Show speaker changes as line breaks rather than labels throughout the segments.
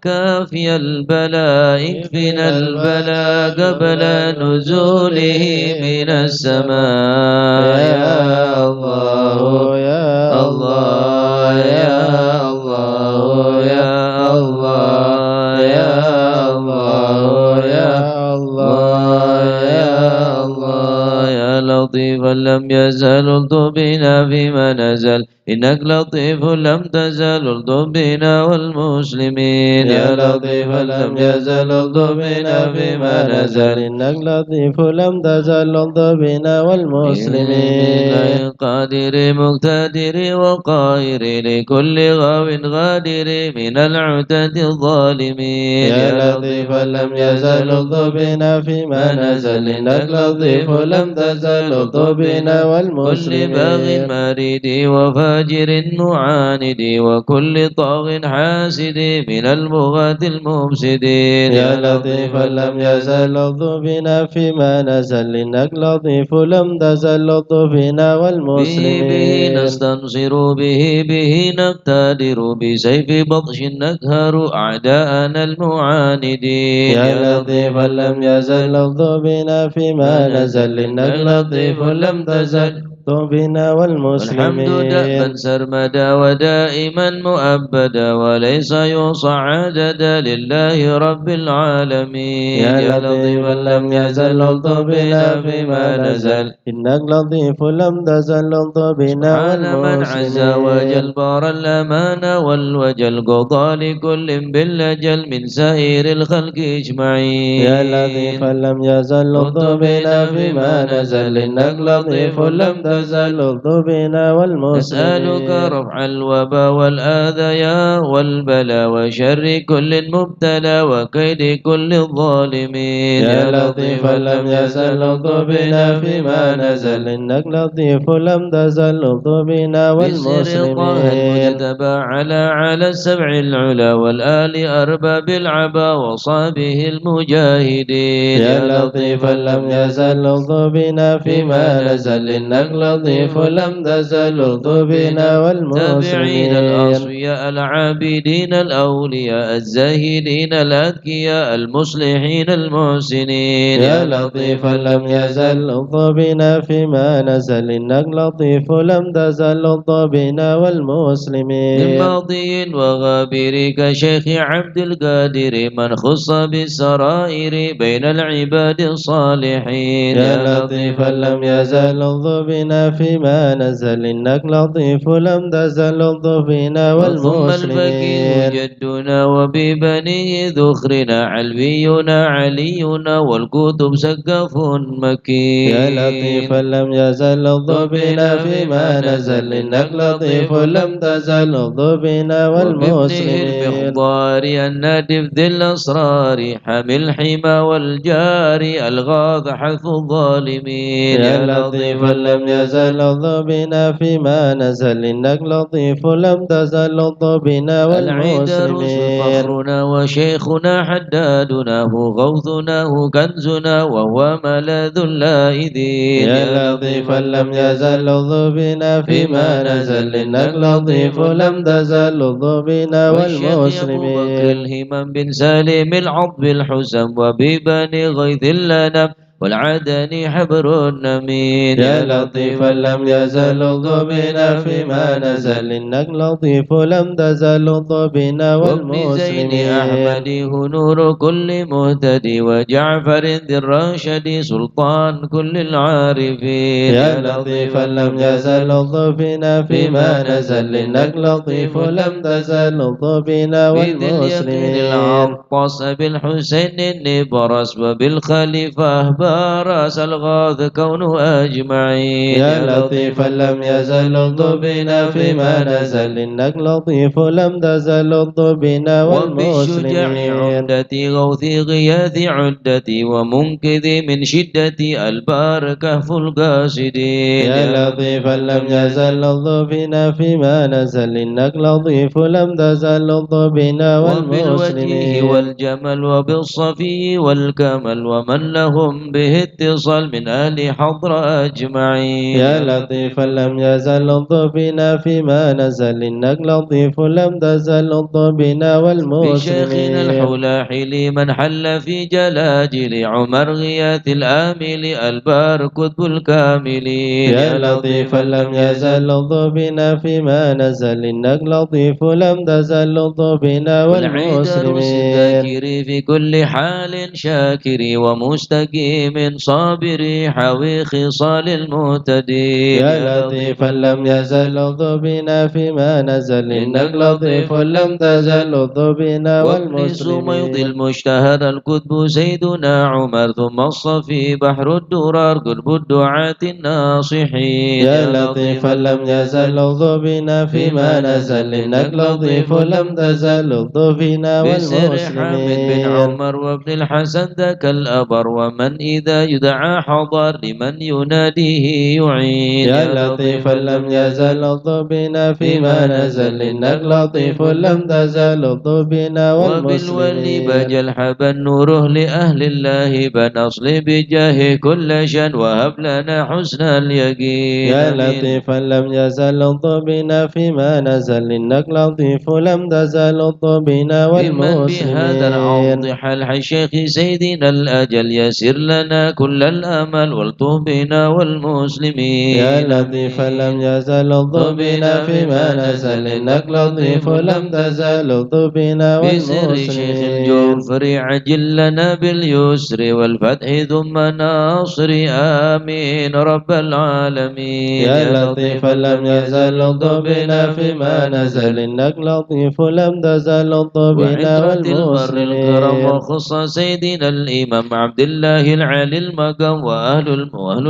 كافي البلاء اكفنا البلاء قبل نزوله من السماء يا الله يا الله يا الله يا الله يا الله يا الله يا الله يا لطيفا لم يزل الطف بنا فيما نزل إنك لطيف لم تزل الطف بنا والمسلمين يا لطيفا لم يزل الطف بنا فيما نزل إنك لطيف لم تزل الطف بنا والمسلمين قادر مقتدر وقاهر لكل غاو غادر من العتاة الظالمين يا لطيفا لم يزل الطف بنا فيما نزل إنك لطيف لم تزل الطف بنا والمسلمين كل باغ مريد وفاجر معاند وكل طاغ حاسد من البغاة المفسدين يا لطيفا لم يزل الطف بنا فيما نزل إنك لطيف لم تزل الطف بنا والمسلمين به نستنصر به نقتدر بسيف بطش نقهر أعداءنا المعاندين يا لطيفا لم يزل الطف بنا فيما نزل إنك لطيف لم تزل بنا والمسلمين والحمد دأبا سرمدا ودائما مؤبدا وليس يوصى عددا لله رب العالمين يا لطيفا لم يزل الطف بنا فيما نزل إنك لطيف لم تزل الطف بنا والمسلمين من عز وجل بار الأمان والوجل قضى لكل بالأجل من سائر الخلق اجمعين يا لطيفا لم يزل الطف بنا فيما نزل إنك لطيف لم تزل الطف بنا والمسلمين نسألك رفع الوبا والآذى والبلاء وشر كل مبتلى وكيد كل الظالمين يا لطيفا لم يزل الطف بنا فيما نزل إنك لطيف لم تزل الطف بنا والمسلمين المجتبى على السبع العلا والآل أرباب العبا وصابه المجاهدين يا لطيفا لم يزل الطف بنا فيما نزل إنك لطيف لم تزل الطف بنا والمسلمين الأصفياء العابدين الأولياء الزاهدين الأذكياء المصلحين المحسنين يا لطيفا لم يزل الطف بنا فيما نزل إنك لطيف لم تزل الطف بنا والمسلمين من ماضي وغابر كشيخ عبد القادر من خص بالسرائر بين العباد الصالحين يا لطيفا لم يزل الطف بنا فيما نزل إنك لطيف لم تزل الطف بنا والمسلمين ثم الفقيه جدنا وببنيه ذخرنا علوينا علينا والكتب سقف مكي يا لطيفا لم يزل الطف بنا فيما نزل إنك لطيف لم تزل الطف بنا والمسلمين المخضار النادف ذي الأسرار حمي الحمى والجار الغاض حث الظالمين يا لطيفا لم يزل الطف بنا فيما نزل إنك لطيف لم تزل الطف بنا والمسلمين فخرنا وشيخنا حدادنا هو غوثنا هو كنزنا وهو ملاذ اللائذين يا لطيفا لم يزل الطف بنا فيما نزل إنك لطيف لم تزل الطف بنا والمسلمين الهمم بن سالم العضب الحسن وببني غيث اللنم والعدني حبر النمين يا لطيفا لم يزل الطف بنا فيما نزل إنك لطيف لم تزل الطف بنا والمسلمين زين أحمد نور كل مهتدي وجعفر ذي الراشد سلطان كل العارفين يا لطيفا لم يزل الطف بنا فيما نزل إنك لطيف لم تزل الطف بنا والمسلمين العطاس بالحسين النبرس وبالخليفة راس الغاث كونه أجمعين يا لطيفا لم يزل الطف بنا فيما نزل إنك لطيف لم تزل الطف بنا والمسلمين عمدتي غوثي غياثي عدتي ومنقذي من شدتي البار كهف القاصدين يا لطيفا لم يزل الطف بنا فيما نزل إنك لطيف لم تزل الطف بنا والمسلمين وبالوجه والجمل وبالصفي والكمل ومن لهم به اتصال من أهل حضر أجمعين.
يا لطيفا لم يزل لطف بنا فيما نزل إنك لطيف لم تزل لطف بنا
بشيخنا
والمسلمين.
الحلاحل من حل في جلاجل عمر غياث الآمل البار كتب الكاملين.
يا لطيفا لم يزل لطف بنا فيما نزل إنك لطيف لم تزل لطف بنا
والعيدر
والمسلمين.
الذاكر في كل حال شاكر ومستقيم صابر حوي خصال المهتدين.
يا لطيفا لم يزل لطف بنا فيما نزل إنك لطيف لم تزل لطف بنا
وابن سميض
والمسلمين.
المشتهر الكتب سيدنا عمر ثم الصفي بحر الدرار قلب الدعاة الناصحين.
يا لطيفا لم يزل لطف بنا فيما نزل إنك لطيف لم تزل لطف بنا
بسر حامد بن
والمسلمين.
عمر وابن الحسن ذاك الأبر ومن إذا يدعى حضر لمن يناديه يعين.
يا لطيفا لم يزل لطف بنا فيما نزل إنك لطيف لم تزل لطف بنا
وبالولي
والمسلمين.
بجل حبا نوره لأهل الله بنصل بجاه كل شن وهب لنا حسن اليقين.
يا لطيفا لم يزل لطف بنا فيما نزل إنك لطيف لم تزل لطف بنا
بمن بهذا العرض
والمسلمين.
حل الشيخ سيدنا الأجل يسر لنا كل الأمل والطف بنا والمسلمين.
يا لطيفا لم يزل لطف بنا فيما نزل إنك لطيف لم تزل لطف بنا
بسر شيخ
والمسلمين.
الجوفر عجل لنا باليسر والفتح ثم ناصر آمين رب العالمين.
يا لطيفا لم يزل لطف بنا فيما نزل إنك لطيف لم تزل لطف بنا
وعترة البر الكرم
والمسلمين.
وخص سيدنا الإمام عبد الله العلي المقام وأهل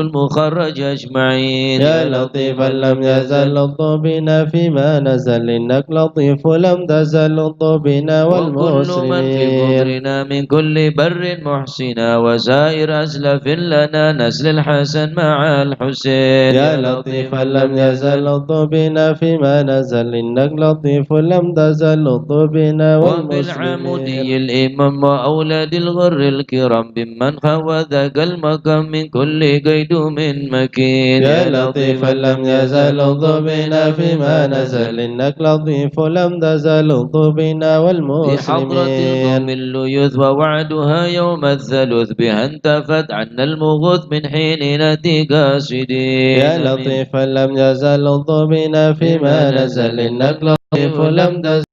المخرج أجمعين.
يا لطيفا لم يزل لطف بنا فيما نزل إنك لطيف لم تزل لطف بنا
وكل من في
والمسلمين.
قدرنا من كل بر محسنا وسائر أسلف لنا نسل الحسن مع الحسين.
يا لطيفا لم يزل لطف بنا فيما نزل إنك لطيف لم تزل لطف بنا والمسلمين.
وبالعمودي الإمام وأولاد الغر الكرام بمن خوى ذاك المقام من كل قيد من مكين.
يا لطيفا لم يزل لطف بنا فيما نزل إنك لطيف لم تزل لطف بنا
في حضرة القوم
والمسلمين.
الليث ووعدها يوم الثلث بها انتفت عنا المغوث من حين نأتي قاصدين.
يا لطيفا لم يزل لطف بنا فيما نزل إنك لطيف لم تزل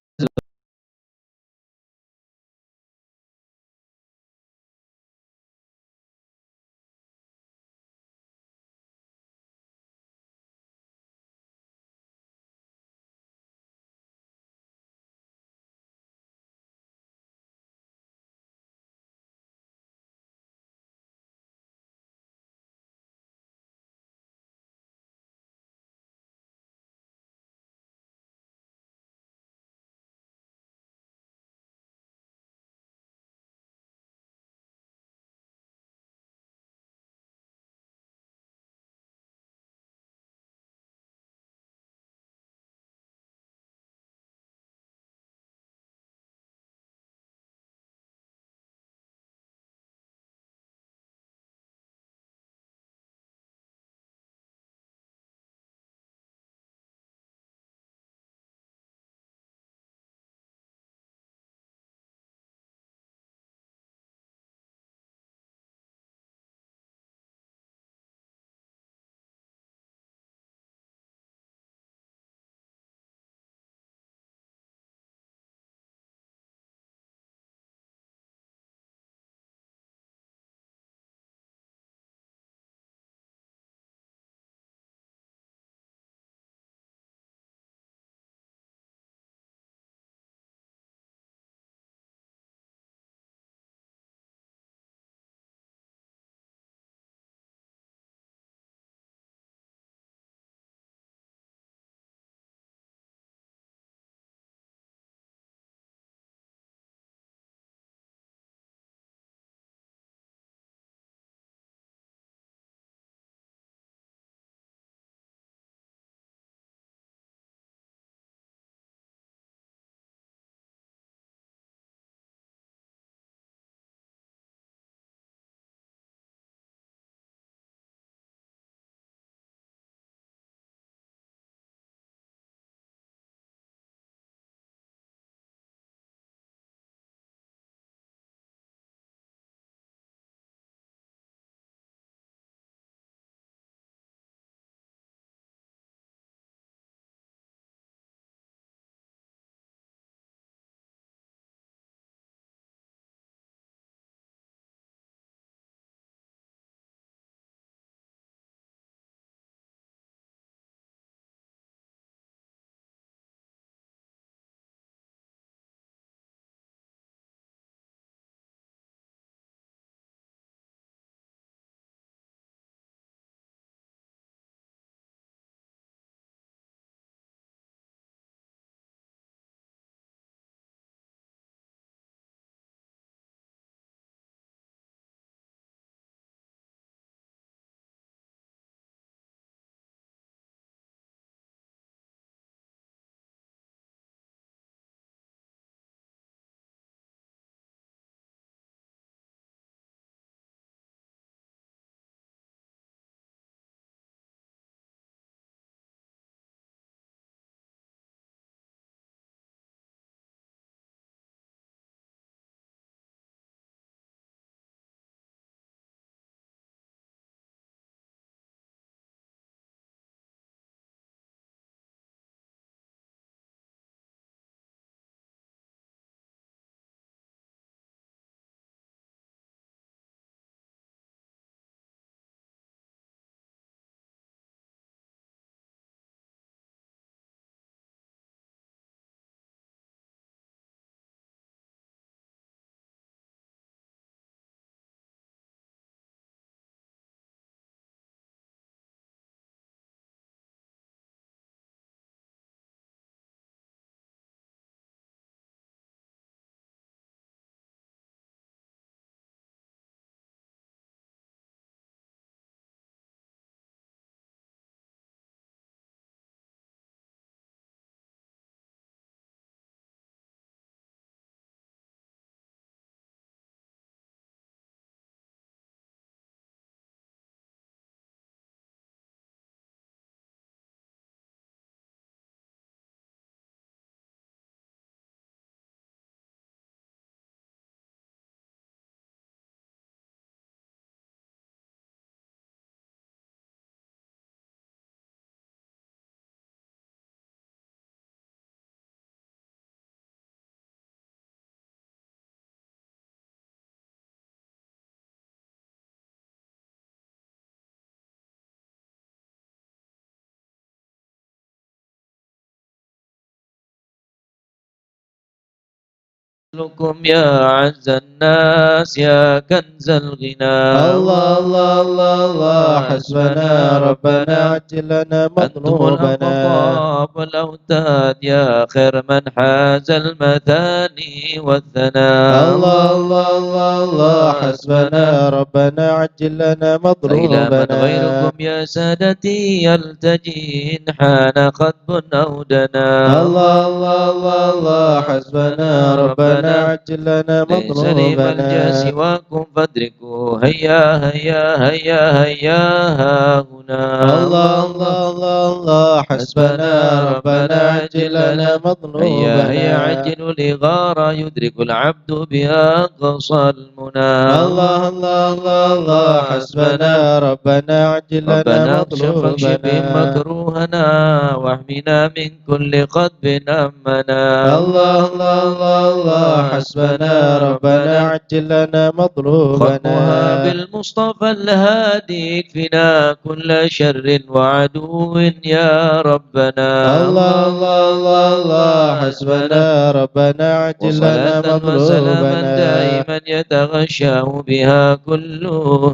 لكم يا أعز الناس يا كنز الغنى
الله الله الله الله حسبنا ربنا عجل لنا
أنتم
مطلوبنا
الأقطاب والأوتاد يا خير من حاز المثاني والثناء
الله الله الله الله حسبنا ربنا عجل لنا
فإلى من
مطلوبنا
غيركم يا سادتي يلتجي إن حان خطب أو دنا
الله الله الله الله حسبنا ربنا عجل لنا
ليس لي
مطلوبنا
ملجأ سواكم فادركوا هيا هيا هيا هيا ها هنا
الله الله الله الله حسبنا ربنا عجل لنا
هيا
مطلوبنا
هيا عجل لغارة يدرك العبد بها قصى المنى
الله الله الله الله حسبنا ربنا عجل لنا
ربنا اكشف بهم
مطلوبنا
مكروهنا واحمنا من كل قطب أمنا
الله الله الله الله حسبنا ربنا عجل لنا مطلوبنا
خطها بالمصطفى الهادي يكفنا كل شر وعدو يا ربنا
الله الله الله الله حسبنا ربنا عجل لنا
وصلاة وسلاما
مطلوبنا
دائما يتغشاه بها كل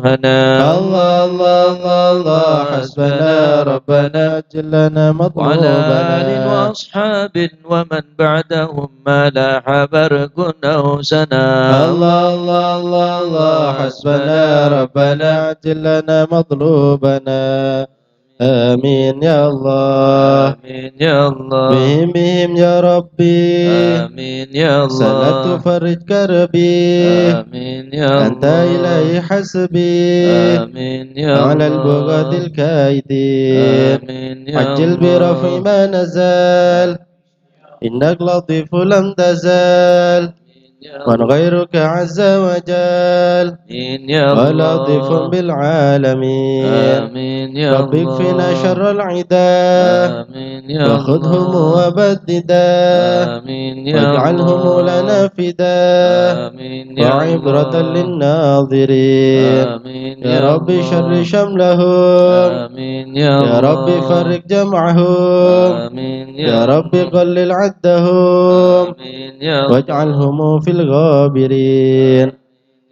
هنا
الله الله الله الله حسبنا ربنا عجل لنا
وعلى آل
مطلوبنا
وأصحاب ومن بعدهم ما لاح برق أو سنا
الله الله الله الله حسبنا ربنا عجل لنا مطلوبنا آمين يا الله
آمين يا الله
بهم يا ربي
آمين يا الله
سألت فرج كربي
آمين يا الله
أنت إلهي حسبي
آمين يا الله
على البغاة الكايدين
آمين يا
عجل
الله
برفع ما نزال إنك لطيف لم تزال من غيرك عز وجل
آمين يا الله
ولطيف بالعالمين
آمين يا
رب
الله
اكفنا شر العداء
آمين يا الله
وخذهم وبددا
آمين يا
واجعلهم
الله
لنا فداء
آمين يا
وعبرة
الله
للناظرين
آمين
يا رب شر شملهم
آمين يا
يا رب
الله
فرق جمعهم
آمين
يا رب قلل عدهم
آمين يا الله
واجعلهم في الغابرين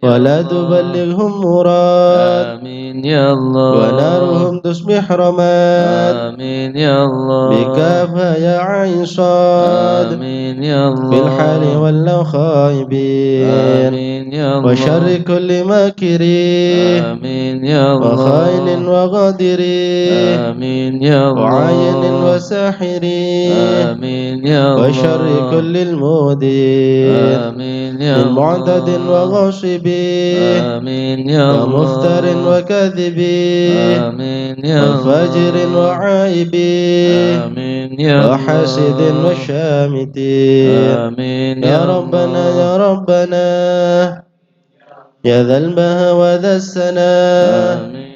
ولا تبلغهم مراد
آمين يا الله
ونارهم تسبح رماد
آمين يا الله
بكافها يا عين صاد
آمين يا الله
في الحال ولو خائبين
آمين يا الله
وشر كل ماكرين
آمين يا الله
وخائن وغادرين
آمين يا الله
وعين وساحرين
آمين يا الله
وشر كل المودين
آمين يا
من
الله
معتد وغاصب
آمين يا الله
ومفتر وكاذب
آمين يا الله
وفاجر وعائب
آمين يا الله
وحاسد وشامت
آمين
يا ربنا يا ربنا يا ذا البهى وذا السناء
آمين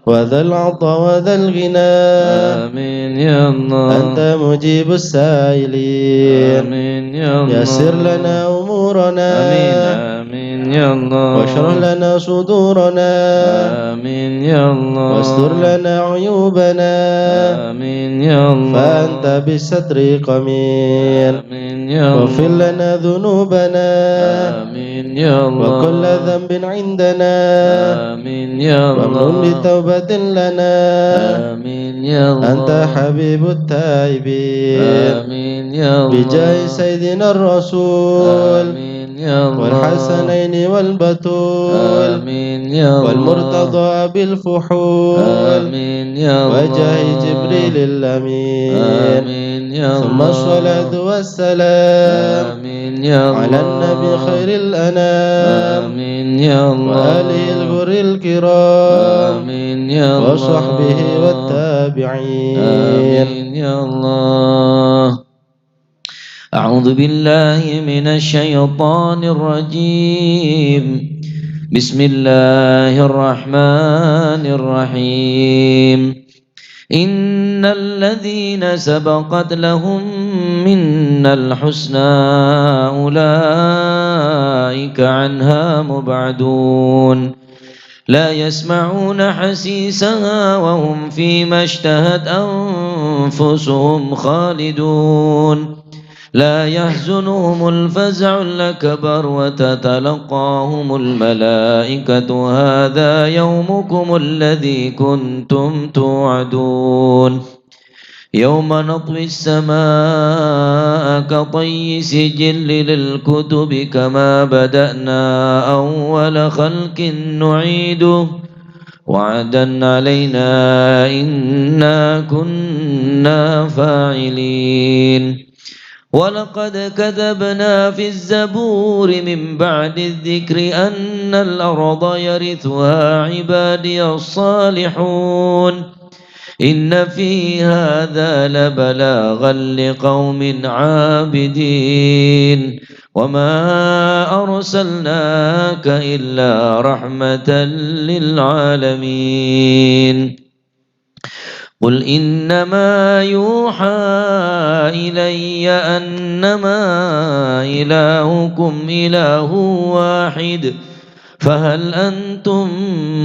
وذا العطا وذا الغنى
آمين يا الله
أنت مجيب السائلين
آمين يا الله
يسر لنا أمورنا
آمين يا الله
واشرح لنا صدورنا
آمين يا الله
واستر لنا عيوبنا
آمين يا الله
فأنت بالستر قمين
آمين يا الله
واغفر لنا ذنوبنا
آمين يا الله
وكل ذنب عندنا
آمين يا الله
وامن بتوبة لنا
آمين يا الله
أنت حبيب التائبين
آمين يا الله
بجاه سيدنا الرسول
آمين يا الله
والحسنين والبتول
آمين يا الله
والمرتضى بالفحول
آمين يا الله
وجاه جبريل الأمين
آمين يا الله
ثم الصلاة والسلام
آمين يا الله
على النبي خير الأنام
آمين يا الله
وآله الغر الكرام
آمين يا الله
وصحبه والتابعين
آمين يا الله أعوذ بالله من الشيطان الرجيم بسم الله الرحمن الرحيم إن الذين سبقت لهم منا الحسنى أولئك عنها مبعدون لا يسمعون حسيسها وهم فيما اشتهت أنفسهم خالدون لا يحزنهم الفزع الأكبر وتتلقاهم الملائكة هذا يومكم الذي كنتم توعدون يوم نطوي السماء كطي سجل للكتب كما بدأنا أول خلق نعيده وعدا علينا إنا كنا فاعلين ولقد كتبنا في الزبور من بعد الذكر أن الأرض يرثها عبادي الصالحون إن في هذا لبلاغا لقوم عابدين وما أرسلناك إلا رحمة للعالمين قل إنما يوحى إلي أنما إلهكم إله واحد فهل أنتم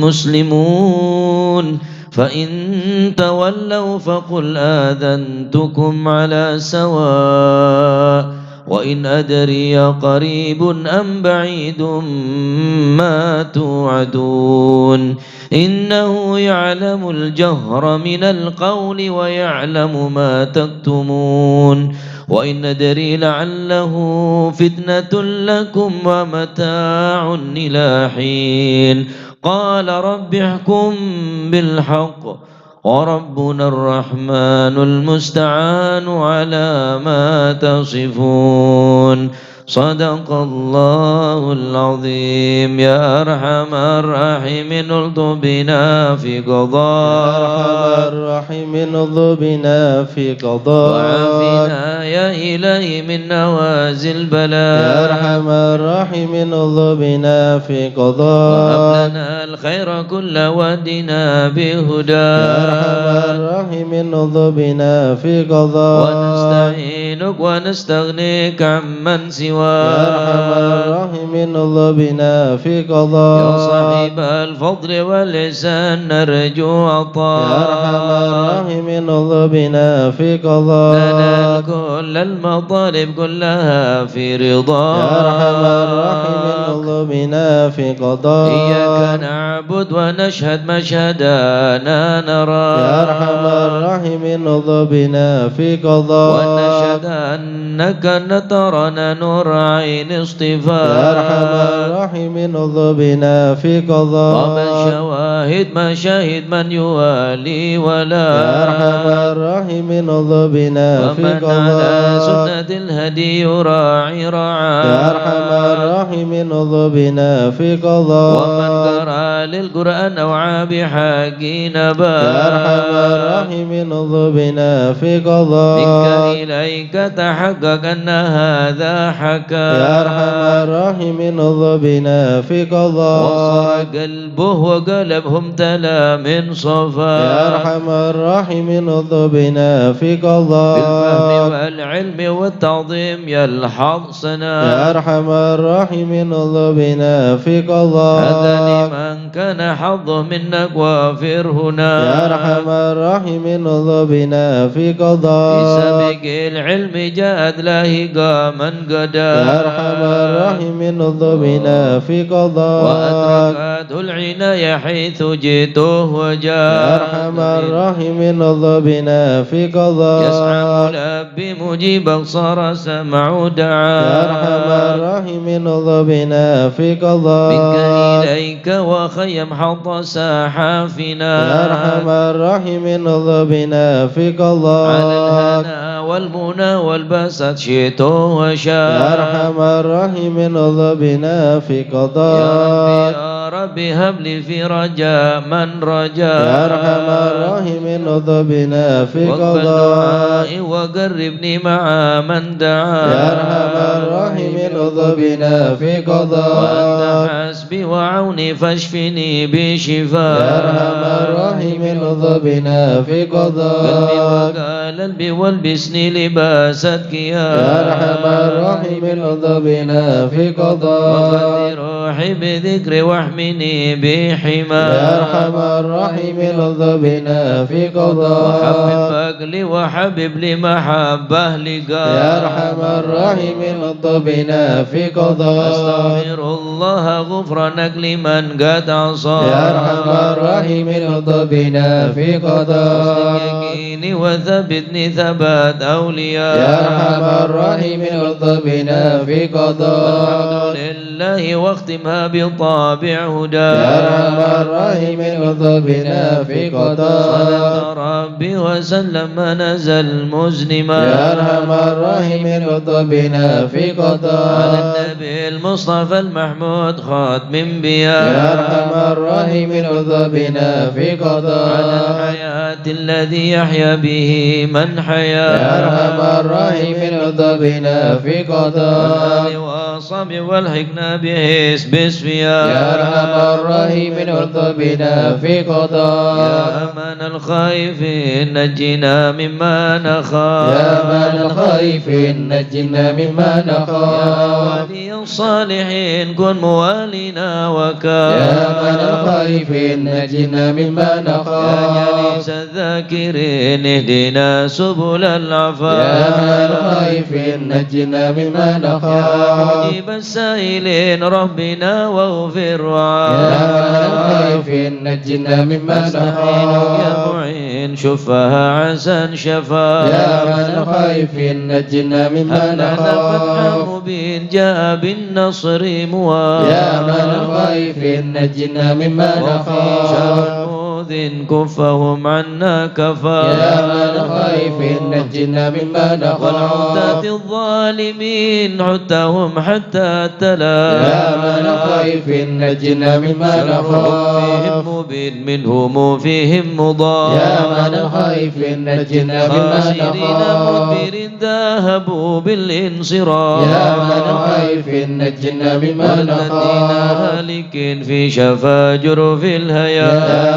مسلمون فإن تولوا فقل آذنتكم على سواء وإن أدري قريب أم بعيد ما توعدون إنه يعلم الجهر من القول ويعلم ما تكتمون وإن أدري لعله فتنة لكم ومتاع إلى حين قال رب احكم بالحق وربنا الرحمن المستعان على ما تصفون صدق الله العظيم يا أرحم الراحمين الطف بنا في قضاء
يا أرحم الراحمين الطف بنا في قضاء
وعافنا يا إلهي من نوازل البلاء
يا أرحم الراحمين الطف بنا في قضاء
وهب لنا الخير كل ودنا بهدى
يا أرحم الراحمين الطف بنا في قضاء
ونستعينك ونستغنيك عمن سواك
يا أرحم الراحمين الطف بنا في قضاء
يا صاحب الفضل والإحسان نرجو عطاء
يا أرحم الراحمين الطف بنا في قضاء
لنا كل المطالب كلها في رضا
يا أرحم الراحمين الطف بنا في قضاء
إياك نعبد ونشهد مشهدنا نرى
يا أرحم الراحمين الطف بنا في قضاء
ونشهد أنك نترنا نور عين اصطفاء
يا أرحم الراحمين الطف بنا في قضاء
ومن شواهد مشاهد من يوالي ولا
يا أرحم الراحمين الطف بنا في
ومن على
قضاء
سنة الهدي يراعي رعاه
يا أرحم الراحمين الطف بنا في قضاء
ومن قرأ للقرآن أوعى بحق نبا
يا أرحم الراحمين الطف بنا في قضاء
منك إليك تحقق أن هذا حكى
يا أرحم الراحمين الطف بنا في قضاء
وصار قلبه وقلبهم تلا من صفا
يا أرحم الراحمين الطف بنا في قضاء
بالفهم والعلم والتعظيم يلحظ صنا
يا أرحم الراحمين الطف بنا في قضاء
هذا لمن كان حظه منك وافر هنا
يا أرحم الراحمين الطف بنا في قضاء
في سبق العلم جاءت لاهقا من قدا
يا أرحم الراحمين الطف بنا في قضاء
وأدركته العناية حيث جئته وجاء
يا أرحم الراحمين الطف بنا في قضاء
يسعى ملبي مجيبا صار سمع دعاء
يا أرحم الراحمين الطف بنا في قضاء
منك إليك وخيم حط ساحافنا
يا أرحم الراحمين الطف بنا في قضاء
على الهنا والمنى والبسط شئته وشاء
يا أرحم الراحمين الطف بنا في قضاء
يا ربي هب لي في رجاء من رجاء
يا أرحم الراحمين الطف بنا في
واقبل
قضاء
دعائي وقربني مع من دعا
يا أرحم الراحمين الطف ذنوبنا في قضاء
وأنت حسبي وعوني فاشفني بشفاء
يا أرحم الراحمين ذنوبنا في قضاء
قلبي والبسني لباس الكيان
يا أرحم الراحمين ذنوبنا في قضاء
وفد روحي بذكر واحمني بحماء
يا أرحم الراحمين ذنوبنا في قضاء
وحبب لي وحبب لي محبة لقاء
يا أرحم الراحمين ذنوبنا في قضاء
أستغفر الله غفرانك لمن قد عصى
يا أرحم الراحمين ذنوبنا في قضاء
يقيني وثبتني ثبات أولياء
يا أرحم الراحمين ذنوبنا في قضاء
الحمد لله واختمها بطابع هدى
يا أرحم الراحمين ذنوبنا في قضاء
صدق ربي وسلم ما نزل مزنما
يا أرحم الراحمين ذنوبنا في
على
قضاء
النبي المصطفى المحمود خاتم انبياء
يا أرحم الراحمين ذنوبنا في
على
قضاء
الحياة الذي يحيا به من حيا
يا أرحم الراحمين ذنوبنا في قضاء
والصب والحقنا بحسب اسفياء
يا أرحم الراحمين ذنوبنا في قضاء
يا من الخائفين نجنا مما نخاف
يا من الخائفين نجنا مما
يا
نخاف
ولي الصالحين كن موالينا وكاف
يا من الخائفين نجنا مما
يا
نخاف
جليس الذاكرين اهدنا سبل
يا
العفاف
من الخائفين نجنا مما
يا
نخاف
مجيب السائلين ربنا واغفر
يا
وعاف
من الخائفين نجنا مما
يا
نخاف
معين شفها عسى شفا
يا من الخائفين نجنا مما
هب لنا فتحا
نخاف
مبين جاء بالنصر موافق
يا من الخائفين نجنا مما
وفي شر
نخاف
المؤذن كفهم عنا كفا
يا من الخائفين نجنا مما
والعداة
نخاف
الظالمين عدتهم حتى تلا
يا من الخائفين نجنا مما
فيهم
نخاف
مبين منهم فيهم مضاف
يا من الخائفين نجنا مما
خاسرين
نخاف
مدبر ذهبوا بالانصراف
يا من الخائفين نجنا مما
والذين
نخاف
هالكين في شفا جرف
يا
الهيا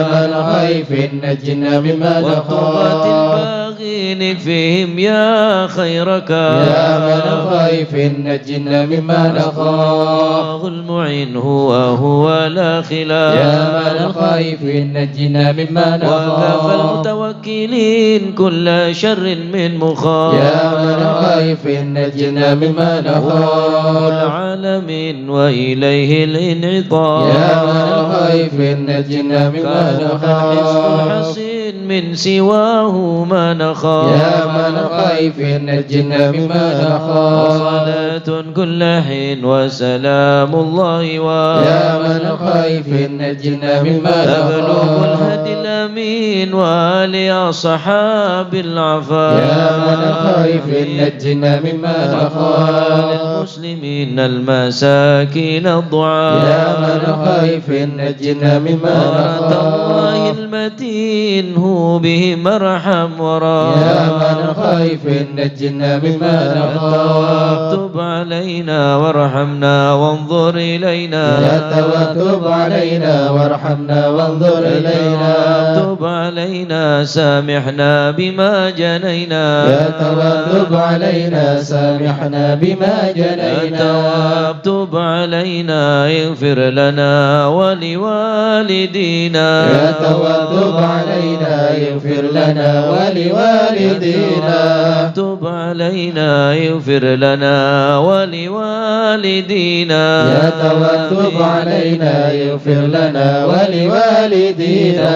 من الخائفين نجنا مما
والطغاة
نخاف
الباغين فيهم يا خيرك
يا من الخائفين نجنا مما نخاف
الله المعين هو لا خلاف
يا من الخائفين نجنا مما
وكفى
نخاف
المتوكلين كل شر من مخاف
يا من الخائفين نجنا مما
رب
نخاف
العالمين وإليه الانعطاف
يا من الخائفين نجنا مما
كان
نخاف
الحسين من سواه ما نخاف
يا من الخائفين نجنا مما نخاف
وصلاة كل حين وسلام الله
يا من الخائفين نجنا مما
تبلغ
نخاف
الهدي الأمين وآل أصحاب العفاف
يا من الخائفين نجنا مما نخاف
المسلمين المساكين الضعاف
يا من الخائفين نجنا مما
ورد الله
نخاف
المتين هو بهم ارحم وراء
يا من الخائفين نجنا مما نخاف
تب علينا وارحمنا وانظر إلينا
يا توتب علينا وارحمنا وانظر إلينا
تب علينا سامحنا بما جنينا
يا توتب علينا سامحنا بما جنينا
تب علينا اغفر لنا ولوالدينا
يا توتب علينا اغفر لنا ولوالدينا
تب علينا اغفر لنا ولوالدينا
يا توتب علينا اغفر لنا ولوالدينا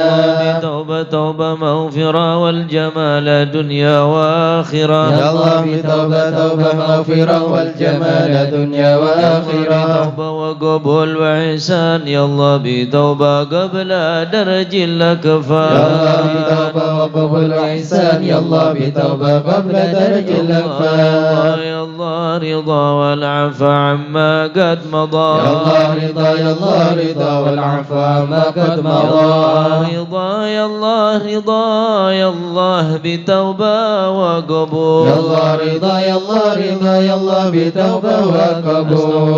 توبة توبة مغفرة والجمال دنيا وآخرة
يا الله بتوبة توبة مغفرة والجمال دنيا وآخرة
توبة وقبول وإحسان يا الله بتوبة قبل درج الأكفان
يا الله بتوبة وقبول وإحسان يا الله بتوبة قبل درج الأكفان
يا الله رضا والعفو عما قد مضى
يا الله رضا يا الله رضا والعفو عما قد مضى
رضا يا الله رضا يا الله بتوبة وقبول
يا الله رضا يا الله رضا يا الله بتوبة وقبول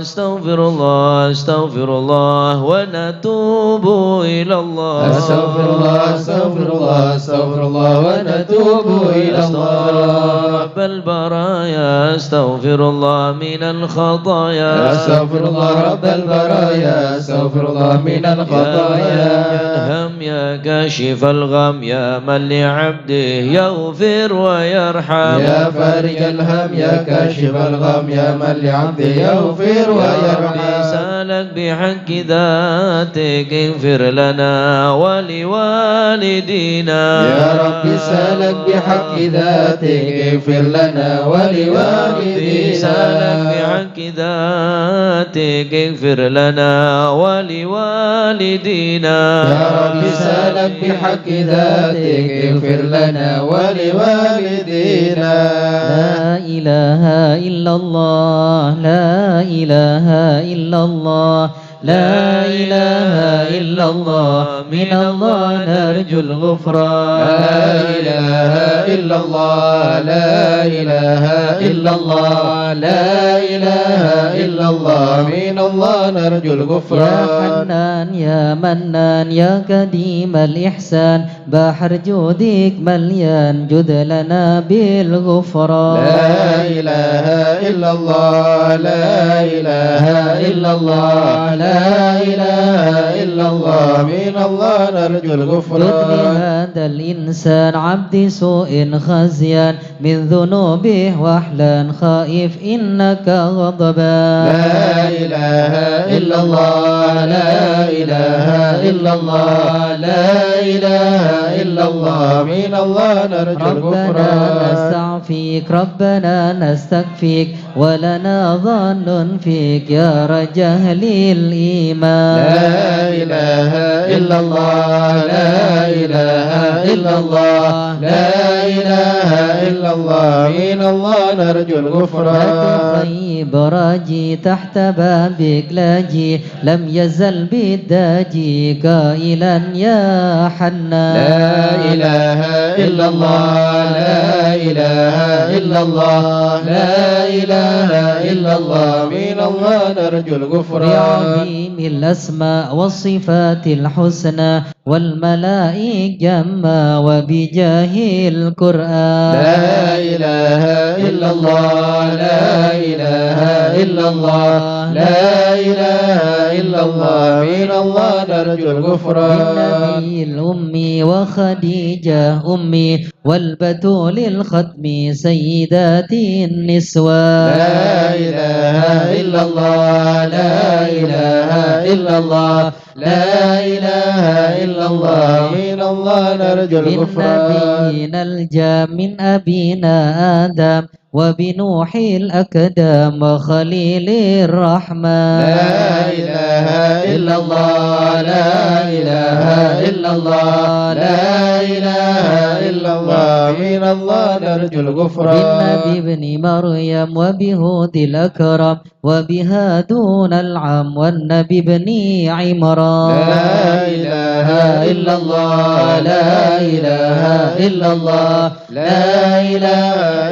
أستغفر الله أستغفر الله ونتوب إلى الله
أستغفر الله أستغفر الله أستغفر الله ونتوب إلى الله
رب البرايا أستغفر الله من الخطايا
أستغفر الله رب البرايا أستغفر الله من الخطايا
هم يا كاشف الغم يا من لعبده يغفر ويرحم
يا فارج الهم يا كاشف الغم يا من لعبده يغفر ويرحم
سالك بحق ذاتك اغفر لنا ولوالدينا
يا رب سالك بحق ذاتك اغفر لنا ولوالدينا
سالك بحق ذاتك اغفر لنا ولوالدينا
يا رب سالك بحق ذاتك اغفر لنا ولوالدينا
لا إله إلا الله لا إله إلا الله لا إله إلا الله من الله نرجو الغفران
لا إله إلا الله لا إله إلا الله لا إله إلا الله من الله نرجو
يا
الغفران
حنان يا منان يا قديم الإحسان بحر جودك مليان جد لنا بالغفران
لا إله إلا الله لا إله إلا الله لا إله إلا الله من الله نرجو
يبني
الغفران
هذا الإنسان عبد سوء خزيان من ذنوبه وحلان خائف إنك غضبان
لا إله إلا الله لا إله إلا الله لا إله إلا الله من الله نرجو
ربنا
الغفران
نستعفيك ربنا نستكفيك ولنا ظن فيك يا رجاء الإيمان
لا إله إلا الله لا إله إلا الله لا إله إلا الله من الله نرجو الغفران
طيب راجي تحت بابك لاجي لم يزل بالداجي قائلا يا حنان
لا إله إلا الله لا إله إلا الله لا إله إلا الله من الله نرجو الغفران
بعظيم الأسماء والصفات الحسنى والملائك جما وبجاه القرآن
لا إله إلا الله لا إله إلا الله لا إله إلا الله من الله نرجو الغفران
بالنبي الأمي وخديجة أمي والبتول الختم سيدات النسوان
لا إله إلا الله لا إله إلا الله لا إله إلا الله من الله نرجو
من
الغفران
نبينا الجام من أبينا آدم وبنوح الأكدام وخليل الرحمن
لا إله إلا الله لا إله إلا الله لا إله إلا الله من الله نرجو الغفران
بالنبي ابن مريم وبهود الأكرم وبها دون العم والنبي ابن عمران
لا إله إلا الله لا إله إلا الله لا إله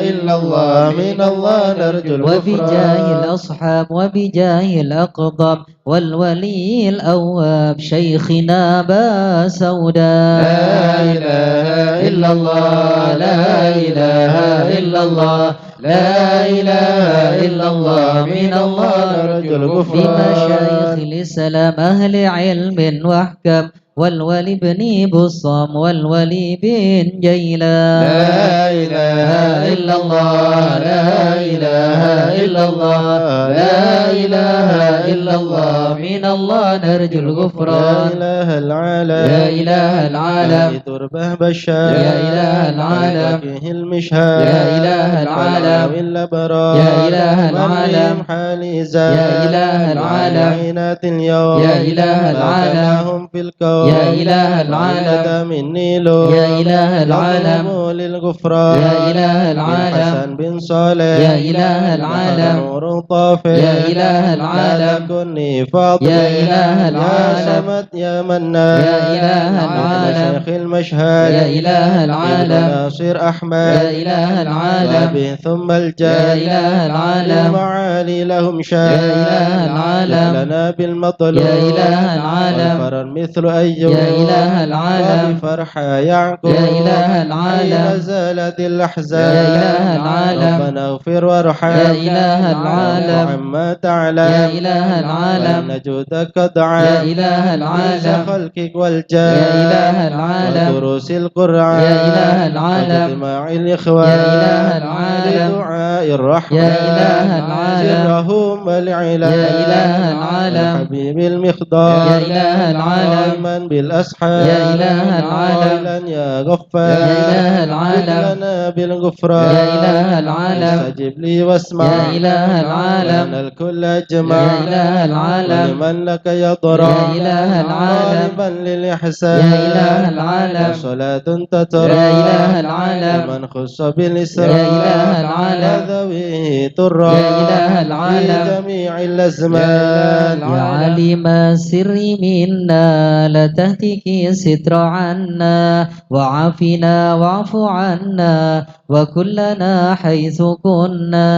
إلا الله من الله نرجو الغفران
وبجاه الأصحاب وبجاه الأقضم والولي الأواب شيخنا أبا سوداء
لا إله إلا الله لا إله إلا الله لا إله إلا الله من الله نرجو الغفران
بمشايخ الإسلام أهل علم واحكم والولي بن بصام والولي بن جيلان.
لا إله إلا الله لا إله إلا الله لا إله إلا الله
من الله نرجو الغفران.
يا إله العالم
يا إله العالم
تربه بشار
يا إله العالم
وجه المشهاد
يا إله العالم
الأبرار
يا إله العالم
حالي زاد
يا إله العالم
عينات اليوم
يا إله العالم
لهم في الكون
يا إله العالم
من نيل
يا إله العالم
للغفران
يا إله العالم
حسن بن صالح
يا إله العالم
نور طافئ
يا إله العالم
كني فاضل
يا إله العالم
يا سمت يا منان
يا إله العالم
شيخ المشهد
يا إله العالم
ناصر أحمد
يا إله العالم
به ثم
يا
الجاد
إله العالم
المعالي لهم شان
يا إله العالم
لنا بالمطلوب
يا إله العالم
والفرر مثل أيوب
يا إله العالم
وبفرحة يعقوب
يا إله العالم
أين زالت الأحزان
يا إله العالم
ربنا اغفر وارحم
يا إله العالم
عما تعلم
يا إله العالم
وأن جودك دعا
يا إله العالم
خلقك والجاه
يا إله العالم
ودروس القرآن
يا إله العالم
واجتماع الإخوان
يا إله العالم
بدعاء الرحمن
يا إله العالم
سرهم العلا
يا إله العالم
حبيب المقدار
يا إله العالم
من بالأسحار
يا إله العالم
قائلا يا غفار
يا إله العالم
لنا بالغفران
يا إله العالم
استجب لي واسمع
يا إله العالم
أنا الكل أجمع
يا إله العالم
ولمن لك يضرع
يا إله العالم
غالبا للإحسان
يا إله العالم
صلاة تترى
يا إله العالم
ومن خص بالإسراء
يا إله العالم
ذويه ترى
يا إله العالم
في جميع الأزمان
يا عالم السر منا لا تهتك ستر عنا وعافنا واعف عنا وكلنا حيث كنا.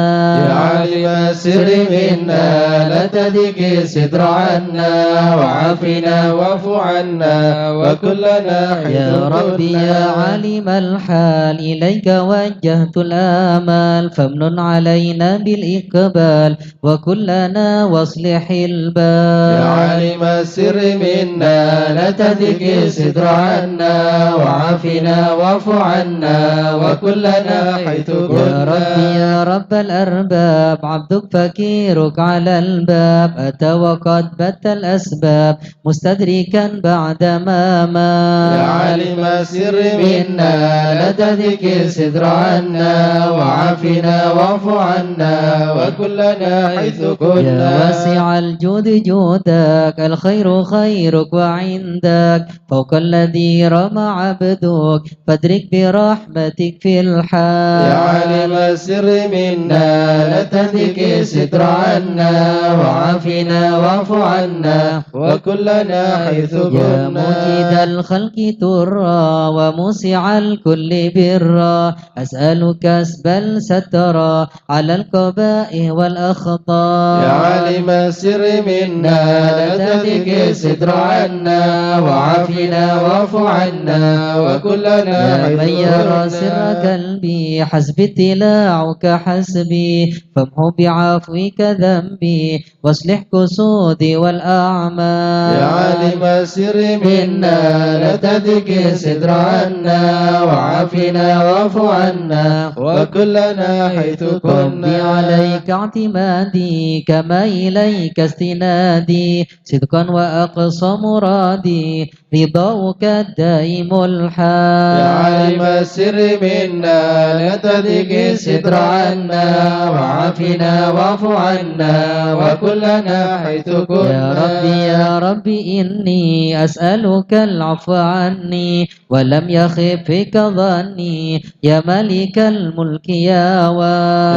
يا عالم السر منا لا تهتك ستر عنا وعافنا واعف عنا وكلنا حيث
يا ربي يا عالم الحال إليك وجهت الآمال فامنن علينا بالإقبال وكلنا واصلح البال.
يا عالم السر منا لا تهتك ستر عنا وعافنا واعف عنا وكلنا حيث
يا
كنا.
ربي يا رب الأرباب عبدك فكيرك على الباب أتى وقد بت الأسباب مستدركا بعدما مات.
يا عالم السر منا لا تهتك ستر عنا وعافنا واعف عنا وكلنا حيث كنا.
يا واسع الجود جودك الخير خيرك وعندك فوق الذي رمى عبدك فادرك برحمتك في الحال.
يا عالم السر منا لا تهتك ستر عنا وعافنا واعف عنا وكلنا حيث
يا
كنا.
مجيد الخلق ترى وموسع الكل برا أسألك اسبل سترا على القبائح والأخطاء.
يا عالم السر منا لا تهتك ستر عنا وعافنا واعف عنا وكلنا
يا
حيث
من يرى
كنا.
سر قلبي حسبي اطلاعك حسبي فامحو بعفوك ذنبي واصلح قصودي والأعمال.
يا عالم السر منا لا تهتك ستر عنا وعافنا واعف عنا وكلنا حيث كنا.
ربي عليك اعتمادي كما إليك استنادي صدقا وأقصى مرادي رضاك الدائم الحال.
يا عالم السر منا لا تهتك ستر عنا وعافنا واعف عنا وكلنا حيث كنا.
يا ربي إني أسألك العفو عني ولم يخف فيك ظني يا ملك الملك يا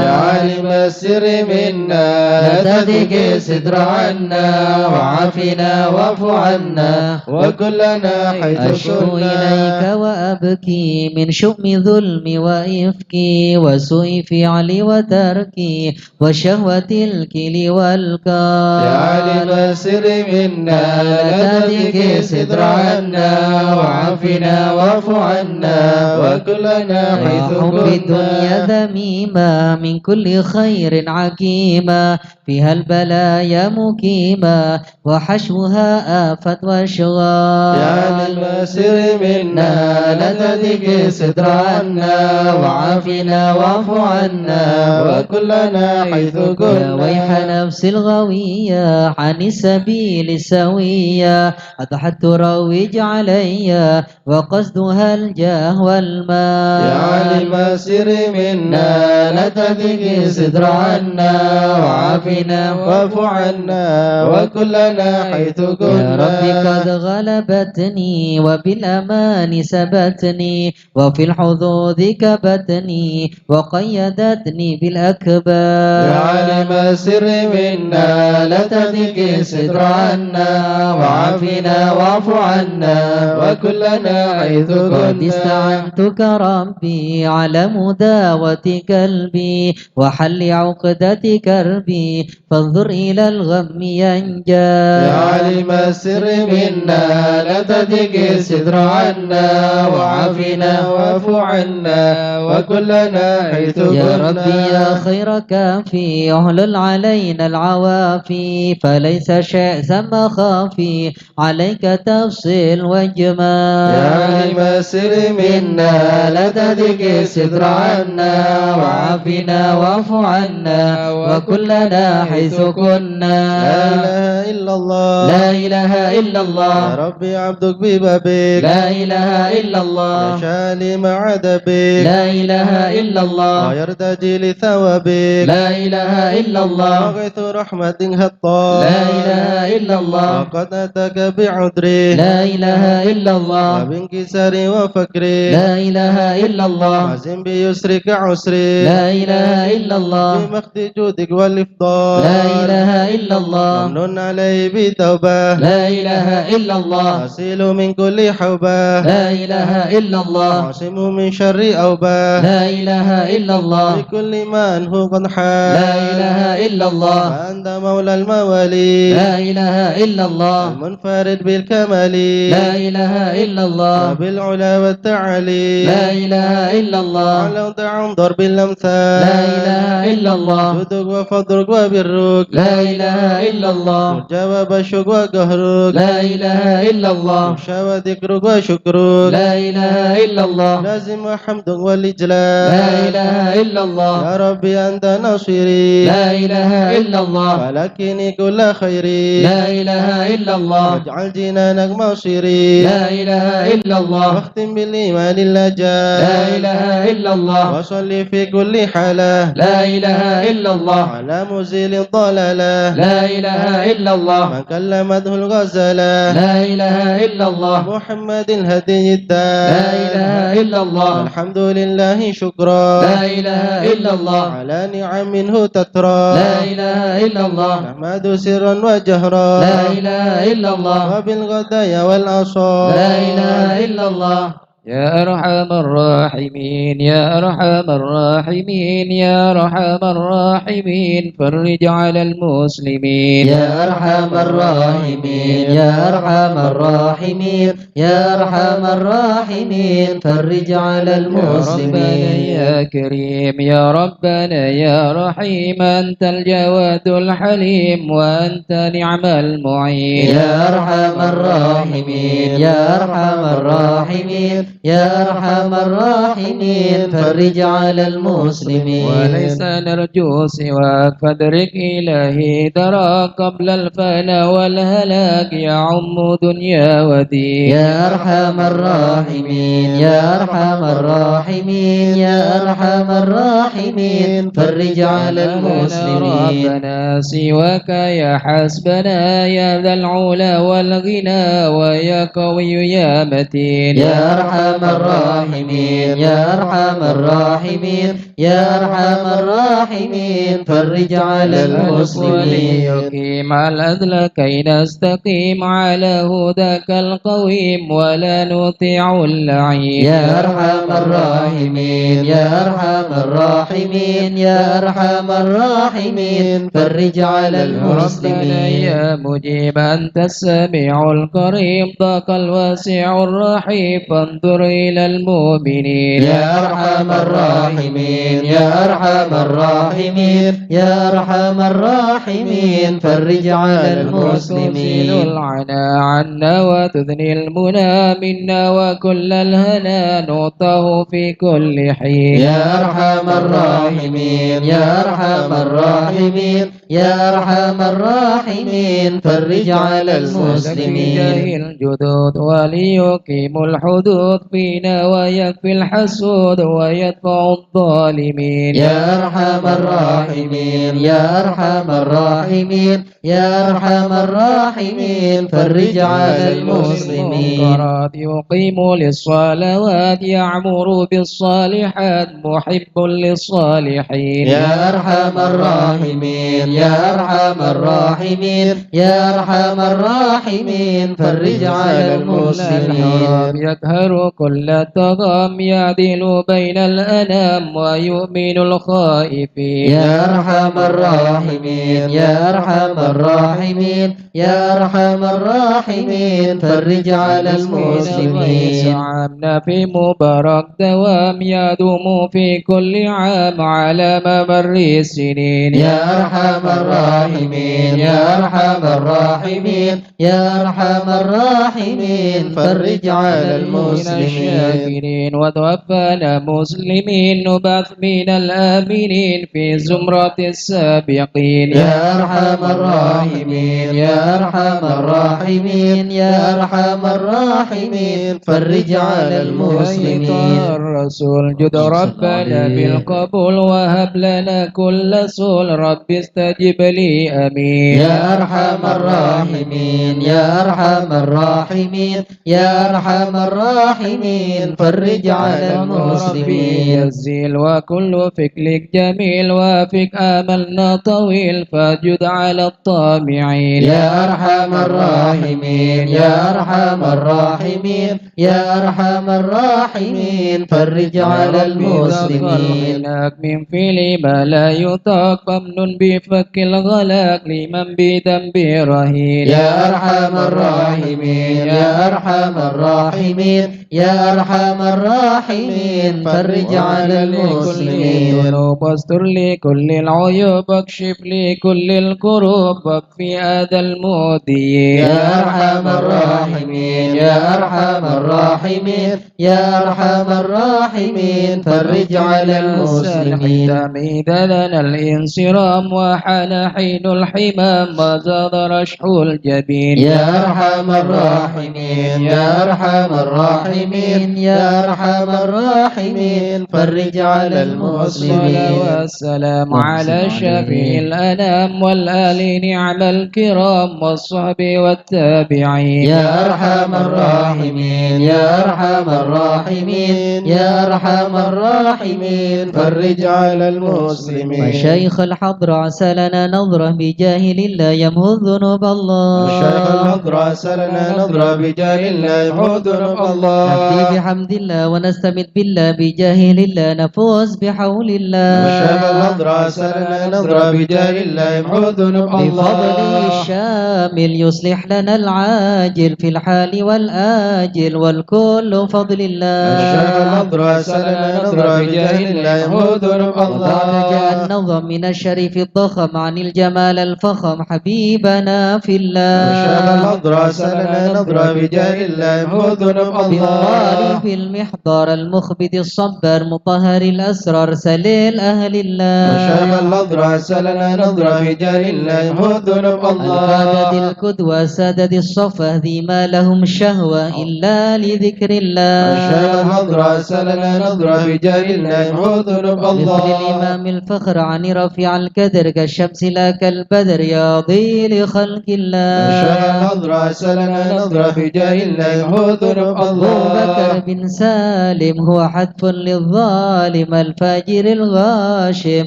يا عالم السر منا لا تهتك ستر عنا وعافنا واعف عنا وكلنا حيث
أشكو
كنا.
إليك وأبكي من شؤم ظلمي وإفكي وسوء فعلي وتركي وشهوة الكل والكال.
يا عالم السر منا لا تهتك ستر عنا وعافنا واعف عنا وكلنا حيث
حب الدنيا
كنا.
ذميمة من كل خير عكيمة فيها بها البلايا مقيما وحشوها آفات واشغال.
يا للمسر منا لا تدق ستر عنا وعافنا واعف عنا وكلنا حيث
يا
كنا.
ويح نفس الغوية عن السبيل السوية أضحت تروج علي وقصدها الجاه والمال.
يا عالم السر منا لا تدق ستر عنا وعافنا واعف عنا وكلنا حيث كنا.
يا ربي قد غلبتني وبالأمان سبتني وفي الحظوظ كبتني وقيدتني بالأكبار.
يا عالم السر منا لا تدق ستر عنا وعافنا واعف عنا وكلنا حيث
قد
كنا.
استعنتك ربي على مداوة قلبي وحل عقدة كربي فانظر إلى الغم ينجى.
يا عالم السر منا لا تدق ستر عنا وعافنا واعف عنا وكلنا حيث كنا.
يا ربي يا خير كافي اهلل علينا العوافي فليس شيء ثم خافي عليك تفصيل وجمال.
يا عالم السر منا لا تدق ستر عنا وعافنا واعف عنا وكلنا حيث كنا. لا إله إلا الله
لا إله إلا
يا
الله
ربي عبدك ببابك
لا إله إلا الله
شالي مع دبك
لا إله إلا الله
ويرتجي لثوابك
لا إله إلا الله
وغيث رحمة هطال
لا إله إلا الله
وقد أتاك بعذري
لا إله إلا الله
وبانكسار وفكري
لا إله إلا الله
وزن بيسرك عسري
لا إله إلا الله
بمخد جودك والإفضال
لا إله إلا الله
ممنون علي بتوبة
لا إله إلا الله
أصيل من كل حوبة
لا إله إلا الله
عاصم من شر أوبة
لا إله إلا الله
بكل ما أنه قد حال
لا إله إلا الله
فأنت مولى الموالي
لا إله إلا الله
المنفرد بالكمال
لا إله إلا الله
وبالعلا والتعالي
لا إله إلا الله
ولو تعم ضرب الأمثال
لا إله إلا الله
جودك وفضلك وبرك
لا إله إلا الله
جواب الشك وقهرك
لا إله إلا الله
شوى ذكرك وشكرك
لا إله إلا الله
لازم حمدك والإجلال
لا إله إلا الله
يا ربي أنت نصيري
لا إله إلا الله
ولكني كل خيري
لا إله إلا الله
واجعل جنانك مصيري
لا إله إلا الله
واختم بالإيمان اللجال
لا إله إلا الله
وصلي في كل حالة
لا إله إلا الله
على مزيل الضلالة
لا إله إلا الله
من كلمته الغزالة
لا إله إلا الله
محمد الهدي الدال
لا إله إلا الله
الحمد لله شكرا
لا إله إلا الله
على نعم منه تترى
لا إله إلا الله
نحمد سرا وجهرا
لا إله إلا الله
وبالغدايا والأصال
لا إله إلا الله
يا أرحم الراحمين يا أرحم الراحمين يا أرحم الراحمين فرج على المسلمين
يا أرحم الراحمين يا أرحم الراحمين يا أرحم الراحمين فرج على
يا ربنا
المسلمين
يا كريم يا ربنا يا رحيم أنت الجواد الحليم وأنت نعم المعين
يا أرحم الراحمين يا أرحم الراحمين يا أرحم الراحمين فرج على المسلمين
وليس نرجو سواك فادرك إلهي درى قبل الفناء والهلاك يعم دنيا ودين
يا أرحم الراحمين يا أرحم الراحمين يا أرحم الراحمين فرج على المسلمين
ربنا سواك يا حسبنا يا ذا العلا والغنى ويا قوي يا متين
يا أرحم الراحمين يا أرحم الراحمين يا أرحم الراحمين فرج على المسلمين
يقيم الأذل كي نستقيم على هداك القويم ولا نطيع اللعين
يا أرحم الراحمين يا أرحم الراحمين يا أرحم الراحمين فرج على
ربنا
المسلمين
يا مجيب أنت السميع القريب ضاق الواسع الرحيم فانظر إلى المؤمنين
يا أرحم الراحمين يا أرحم الراحمين
يا أرحم الراحمين فرج على المسلمين
العنا عنا وتثني المنى منا وكل الهنا نعطه في كل حين
يا أرحم الراحمين يا أرحم الراحمين يا أرحم الراحمين فرج على المسلمين
الجدود وليقيم الحدود فينا ويكفي الحسود ويدفع الظالمين
يا أرحم الراحمين يا أرحم الراحمين يا أرحم الراحمين فرج على المسلمين
يقيم للصلوات يعمر بالصالحات محب للصالحين
يا أرحم الراحمين يا أرحم الراحمين يا أرحم الراحمين فرج على المسلمين
يقهر كل طغام يعدل بين الأنام ويؤمن الخائفين
يا أرحم الراحمين يا أرحم الراحمين يا أرحم الراحمين فرج على المسلمين
عامنا في مبارك دوام يدوم في كل عام على ممر السنين
يا أرحم الراحمين يا أرحم الراحمين يا أرحم الراحمين فرج على المسلمين
وتوفانا مسلمين نبعث من الآمنين في زمرة السابقين
يا أرحم الراحمين يا أرحم الراحمين يا أرحم الراحمين فرج على المسلمين
الرسول جد ربنا بالقبول وهب لنا كل سول رب استجب لي أمين
يا أرحم الراحمين يا أرحم الراحمين يا أرحم الراحمين فرج على المسلمين
يزيل وكل فكرك جميل وفيك آملنا طويل فجد على الطامعين
يا أرحم الراحمين يا أرحم الراحمين يا أرحم الراحمين فرج على المسلمين
من فعل ما لا يطاق فمن بفك الغلاق لمن بذنب رهين
يا أرحم الراحمين يا أرحم الراحمين يا أرحم الراحمين فرج على المسلمين
واستر لي كل العيوب واكشف لي كل الكروب واكفي هذا المؤذي
يا أرحم الراحمين يا أرحم الراحمين يا أرحم الراحمين فرج على المسلمين
إذا لنا الانصرام وحان حين الحمام وزاد رشح الجبين
يا أرحم الراحمين يا أرحم الراحمين يا أرحم الراحمين فرج على المسلمين
والسلام على شفيع الأنام والآل نعم الكرام والصحب والتابعين
يا أرحم الراحمين يا أرحم الراحمين يا أرحم الراحمين فرج على المسلمين
مشايخ الحضر عسى لنا نظرة بجاه الله يمهو ذنوب الله
مشايخ الحضر عسى لنا نظرة بجاه الله يمهو ذنوب الله
نبدي بحمد الله ونستمد بالله بجاه الله نفوز بحول الله
مشايخ الحضر عسى لنا نظرة بجاه الله يمحو ذنوب الله
بفضله الشامل يصلح لنا العاجل في الحال والآجل والكل فضل الله
مشايخ الحضر عسى لنا نظرة بجاه الله يمحو ذنوب الله
وبعد جاء النظم من الشريف الضخم عن الجمال الفخم حبيبنا في الله
مشايخ الحضر عسى لنا نظرة بجاه الله يمحو ذنوب الله
بالطالب المحضر المخبت الصبر مطهر الأسرار سليل أهل الله
مشايخ الحضر عسى لنا نظرة بجاه الله يمحو ذنوب الله
القادة القدوة سادة الصفا ذي ما لهم شهوة إلا لذكر الله
مشايخ الحضر عسى لنا نظرة بجاه الله يمحو ذنوب
مثل
الله
الإمام الفخر عن رفيع الكدر كالشمس لا كالبدر يا ضي لخلق الله
مشايخ الحضر عسى لنا نظرة بجاه الله يمحو ذنوب
أبو
الله
بكر بن سالم هو حتف للظالم الفاجر الغاشم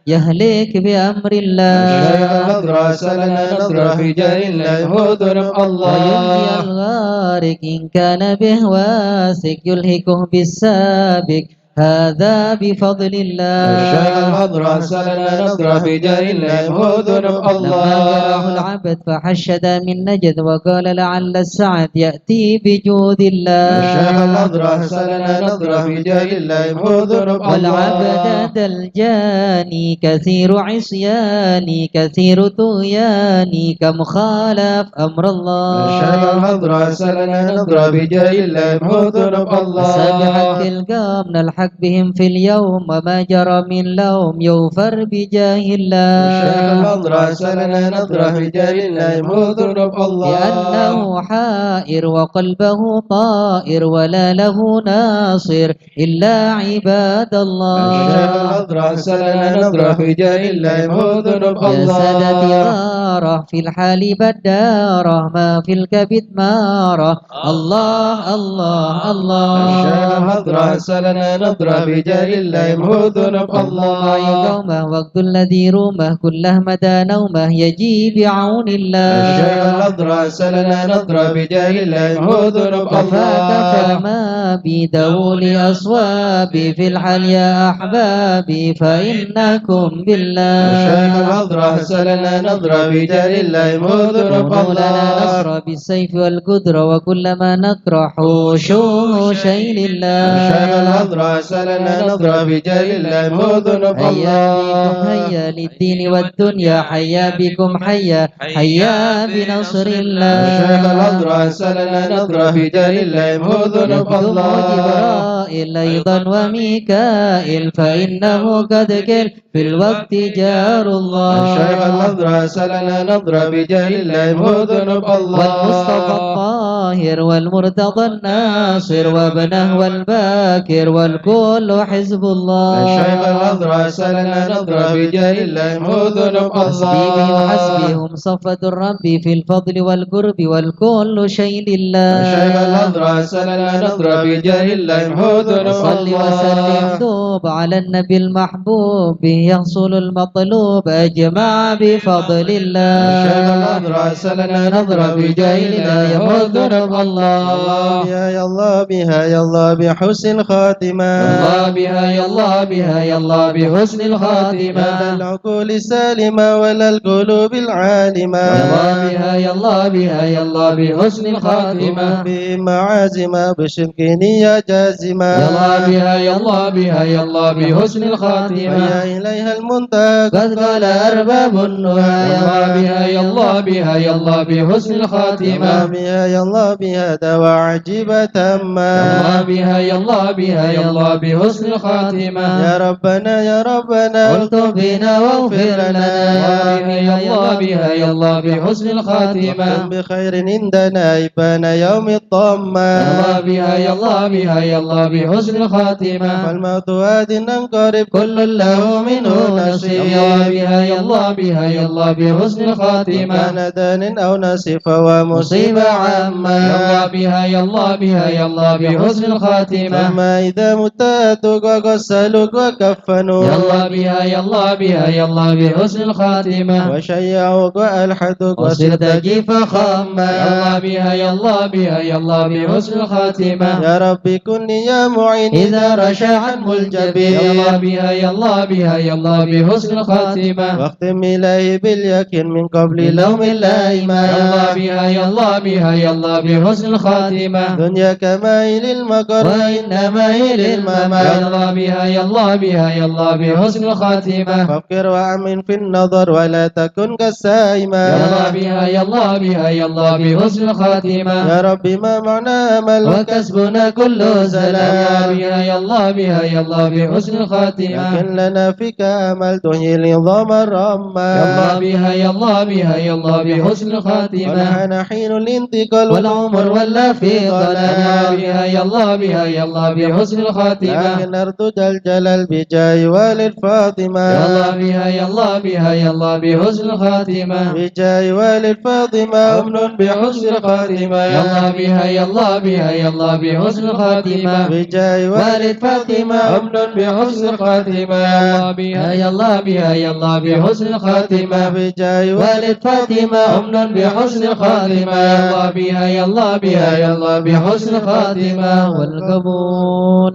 يهلك بأمر الله
مشايخ الحضر عسى لنا نظرة بجاه الله يمحو ذنوب
وينجي
الله
الغارق إن كان به واسق يلهكه بالسابق هذا بفضل الله.
الشيخ الخضر أحسن لنا نظرة في جاه الله هو ذنوب
لما
الله.
جراه العبد فحشد من نجد وقال لعل السعد يأتي بجود الله.
الشيخ الخضر أحسن لنا نظرة في جاه الله هو ذنوب الله.
والعبد الجاني كثير عصياني كثير طغياني كم خالف أمر الله.
الشيخ الخضر أحسن لنا نظرة في جاه الله هو ذنوب الله.
بحق القام نلحق بهم في اليوم وما جرى من لوم يغفر بجاه الله.
الشيخ الخضر أحسن لنا نظرة في جاه الله هو ذنوب الله.
لأنه حائر وقلبه طائر ولا له ناصر إلا عباد الله.
الشيخ الخضر أحسن لنا نظرة في جاه الله هو ذنوب
يا
الله.
سادتي غارة في الحال بدارة ما في الكبد مارة الله الله الله.
الشيخ الخضر أحسن لنا نظرة في جاه الله هو ذنوب الله.
معي قومه وقت الذي رومه كله مدى نومه يجي بعون الله.
الشيخ الخضر أحسن لنا نظرة في جاه الله هو ذنوب
كفاك
الله.
فما بدول أصوابي في الحال يا أحبابي فإنكم بالله.
الشيخ الخضر أحسن لنا نظرة في جاه الله هو ذنوب
كونوا لنا
الله.
نصر بالسيف والقدرة وكل ما نكره شيء لله.
الشيخ الخضر أحسن لنا نظرة في جاه الله هو ذنوب
هيا بكم
الله.
هيا للدين والدنيا حيا بكم حيا بنصر الله.
الشيخ الخضر أحسن لنا نظرة في جاه الله هو ذنوب
يكتب
الله.
جبرائيل أيضا وميكائيل فإنه قد قل في الوقت جار الله.
الشيخ الخضر أحسن لنا نظرة في جاه الله هو ذنوب
والمصطفى
الله.
الطاهر والمرتضى الناصر وابنه والباكر والكل حزب الله.
الشيخ الخضر أحسن لنا نظرة في جاه الله هو ذنوب الله.
حسبهم صفة الرب في الفضل والقرب والكل شيء لله.
الشيخ الخضر أحسن لنا نظرة في جاه الله هو ذنوب
صل وسلم
الله.
دوب على النبي المحبوب به يحصل المطلوب أجمع بفضل الله.
الشيخ الخضر أحسن لنا نظرة في جاه الله هو ذنوب الله.
يا الله بها يا الله بحسن الخاتمة.
الله بها يا الله بها يا الله بحسن الخاتمة.
لا العقول السالمة ولا القلوب العالمة.
يا الله بها يا الله بها يا الله بحسن الخاتمة.
بمعازمة بشركني يا جازمة.
يا الله بها يا الله بها يا الله بحسن الخاتمة.
ويا إليها المنتهى
قد قال أرباب النهى
يا الله بها يا الله بها يا الله بحسن الخاتمة.
بها يا الله بها دواء عجيبة تامة.
يا الله بها يا الله بها يا الله بحسن الخاتمة.
يا ربنا يا ربنا
الطف بنا واغفر لنا.
يا الله بها يا الله بحسن الخاتمة.
واختم بخير عندنا إبان يوم الطامة.
يا الله بها يا الله بها يا الله بحسن الخاتمة.
فالموت واد ننقرب
كل له منه نصيب.
يا الله بها يا الله بها يا الله بحسن الخاتمة.
كان دان أو نصف ومصيبة عامة.
يا الله بها يا الله بها يا الله بحسن الخاتمة.
فما إذا متاتك وغسلوك وكفنوا.
يا الله بها يا الله بها يا الله بحسن الخاتمة.
وشيعوك وألحدوك
وصرت جيف خاما.
يا الله بها يا الله بها يا الله بحسن الخاتمة.
يا ربي كن يا معين
إذا رشع الملجبين.
يا الله بها يا الله بها يا الله بحسن الخاتمة.
واختم إليه باليقين من قبل لوم
يا
اللائمة.
الله بها يا الله بها يا الله بحسن الخاتمة.
دنيا كمائل المقر
وإنما هي
يا
للممات.
الله بها يا الله بها يا الله بحسن الخاتمة.
فافكر وأمن في النظر ولا تكن كالسائمة.
يا الله بها يا الله بها يا الله بحسن الخاتمة.
يا ربي ما معنى أمل
وكسبنا كل
يا الله
سلام.
بها يا الله بها يا الله بحسن الخاتمة.
لكن لنا فيك أمل تحيي العظام الرمة.
يا الله بها يا الله بها يا الله بحسن الخاتمة.
ونحن حين الانتقال
والعمر ولا في
يا الله
ظلام.
بها يا الله بها يا الله بحسن الخاتمة.
لكن أرتجى الجلال بجاه والد فاطمة.
يا الله بها يا الله بها يا الله بحسن الخاتمة.
بجاه والد فاطمة
أمن بحسن الخاتمة. يا الله بها يا الله بها يا الله بحسن الخاتمة.
بجاه والد فاطمة
أمن بحسن الخاتمة. يا الله بها يا الله بها يا الله بحسن الخاتمة.
بجاه
والد فاطمة
أمن بحسن الخاتمة. يا الله بها يا الله بها يا الله بحسن الخاتمة.
والقبول.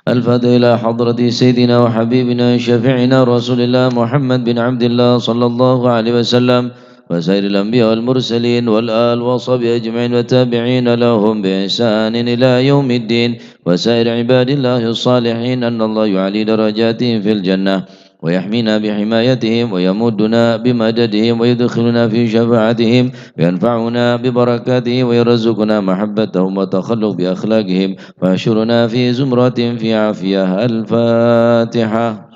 الفاتحة إلى حضرة سيدنا وحبيبنا شفيعنا رسول الله محمد بن عبد الله صلى الله عليه وسلم وسائر الأنبياء والمرسلين والآل وصحبه أجمعين والتابعين لهم بإحسان إلى يوم الدين وسائر عباد الله الصالحين أن الله يعلي درجاتهم في الجنة ويحمينا بحمايتهم ويمدنا بمددهم ويدخلنا في شفاعتهم وينفعنا ببركاتهم ويرزقنا محبتهم وتخلق بأخلاقهم ويحشرنا في زمرة في عافية. الفاتحة.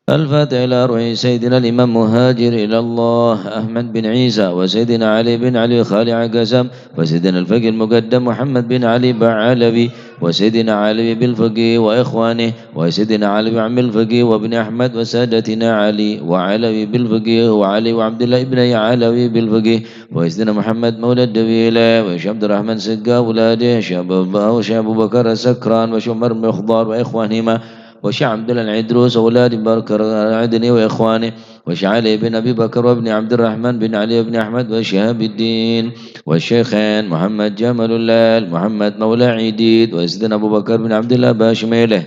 الفاتحة إلى روح سيدنا الإمام مهاجر إلى الله أحمد بن عيسى وسيدنا علي بن علي خالع قسم وسيدنا الفقيه المقدم محمد بن علي بعلبي وسيدنا علي بالفقيه وإخوانه وسيدنا علي بعم الفقيه وابن أحمد وسادتنا علي وعلوي بالفقيه وعلي وعبد الله بن علوي بالفقيه وسيدنا محمد مولى الدويلة وشيخ عبد الرحمن سقا أولاده وشيخ أبو بكر السكران وشيخ عمر بن الخضار وإخوانهما وشيخ عبد الله العدروس وأولاد بكر العدني وإخوانه وشيخ علي بن أبي بكر وابن عبد الرحمن بن علي بن أحمد وشهاب الدين والشيخين محمد جمال الليل محمد مولى عيديد وسيدنا أبو بكر بن عبد الله باشميله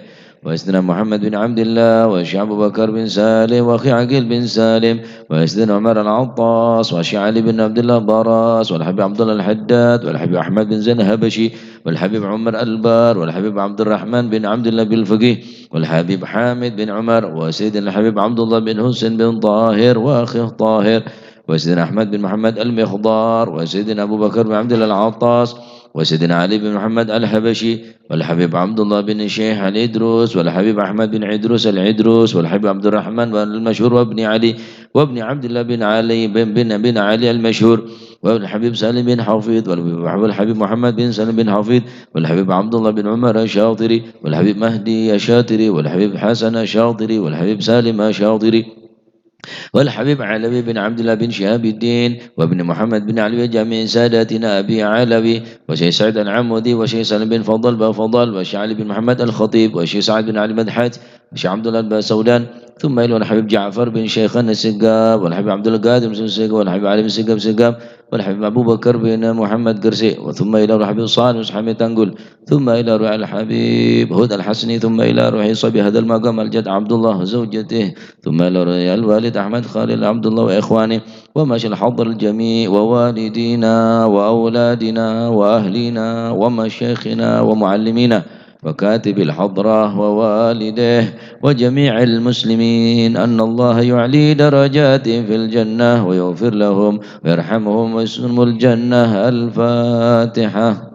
وسيدنا محمد بن عبد الله وشيخ أبو بكر بن سالم وأخي عقيل بن سالم وسيدنا عمر العطاس وشيخ علي بن عبد الله باراس والحبيب عبد الله الحداد والحبيب أحمد بن زين الهبشي والحبيب عمر البار والحبيب عبد الرحمن بن عبد الله بالفقيه والحبيب حامد بن عمر وسيدنا الحبيب عبد الله بن حسين بن طاهر وأخيه طاهر وسيدنا أحمد بن محمد المخضار وسيدنا أبو بكر بن عبد الله العطاس وسيدنا علي بن محمد الحبشي والحبيب عبد الله بن الشيخ العدروس والحبيب أحمد بن عدروس العدروس والحبيب عبد الرحمن المشهور وابن علي وابن عبد الله بن علي بن علي المشهور والحبيب سالم بن حفيظ والحبيب محمد بن سالم بن حفيظ والحبيب عبد الله بن عمر الشاطري والحبيب مهدي الشاطري والحبيب حسن الشاطري والحبيب سالم الشاطري والحبيب علوي بن عبد الله بن شهاب الدين وابن محمد بن علوي جميع ساداتنا أبي علوي وشيخ سعد العمودي وشيخ سالم بن فضل بفضل وشيخ علي بن محمد الخطيب وشيخ سعد بن علي مدحت وشيخ عبد الله الباسودان ثم إلى الحبيب جعفر بن شيخنا السقاب والحبيب عبد القادر بن السقاب والحبيب علي بن السقاب والحبيب أبو بكر بن محمد قرسي وثم إلى الحبيب صالح حميد تنقل ثم إلى روح الحبيب هدى الحسني ثم إلى روح صبي هذا المقام الجد عبد الله زوجته ثم إلى روح الوالد أحمد خالد عبد الله وإخوانه ومشي الحضر الجميع ووالدينا وأولادنا وأهلنا ومشايخنا ومعلمينا وكاتب الحضرة ووالديه وجميع المسلمين أن الله يعلي درجاتهم في الجنة ويغفر لهم ويرحمهم ويسلم الجنة. الفاتحة.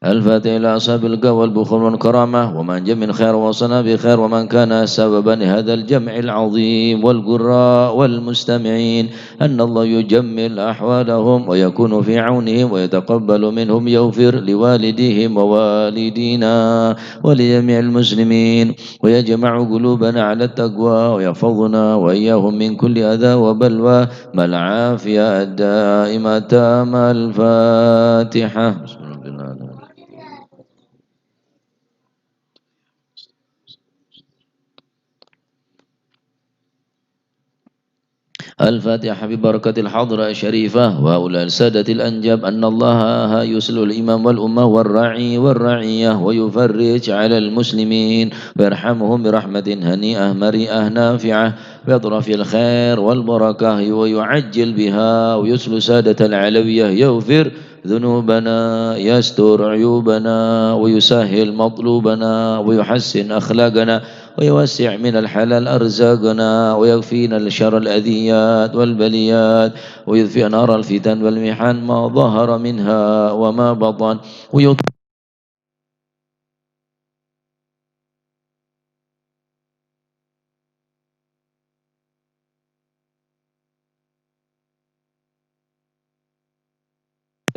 الفاتحة إلى أصحاب القوى والبخل والكرامة ومن جم من خير وصنا بخير ومن كان سببا لهذا الجمع العظيم والقراء والمستمعين أن الله يجمل أحوالهم ويكون في عونهم ويتقبل منهم يغفر لوالديهم ووالدينا ولجميع المسلمين ويجمع قلوبنا على التقوى ويحفظنا وإياهم من كل أذى وبلوى مع العافية الدائمة تام. الفاتحة. بسم الله الرحمن الرحيم. الفاتحة ببركة الحضرة الشريفة وهؤلاء السادة الأنجاب أن الله يسلو الإمام والأمة والرعي والرعية ويفرج على المسلمين ويرحمهم برحمة هنيئة مريئة نافعة بأطراف الخير والبركة ويعجل بها ويسلو سادة العلوية يغفر ذنوبنا يستر عيوبنا ويسهل مطلوبنا ويحسن أخلاقنا ويوسع من الحلال أرزاقنا ويكفينا الشر الأذيات والبليات ويطفئ نار الفتن والمحن ما ظهر منها وما بطن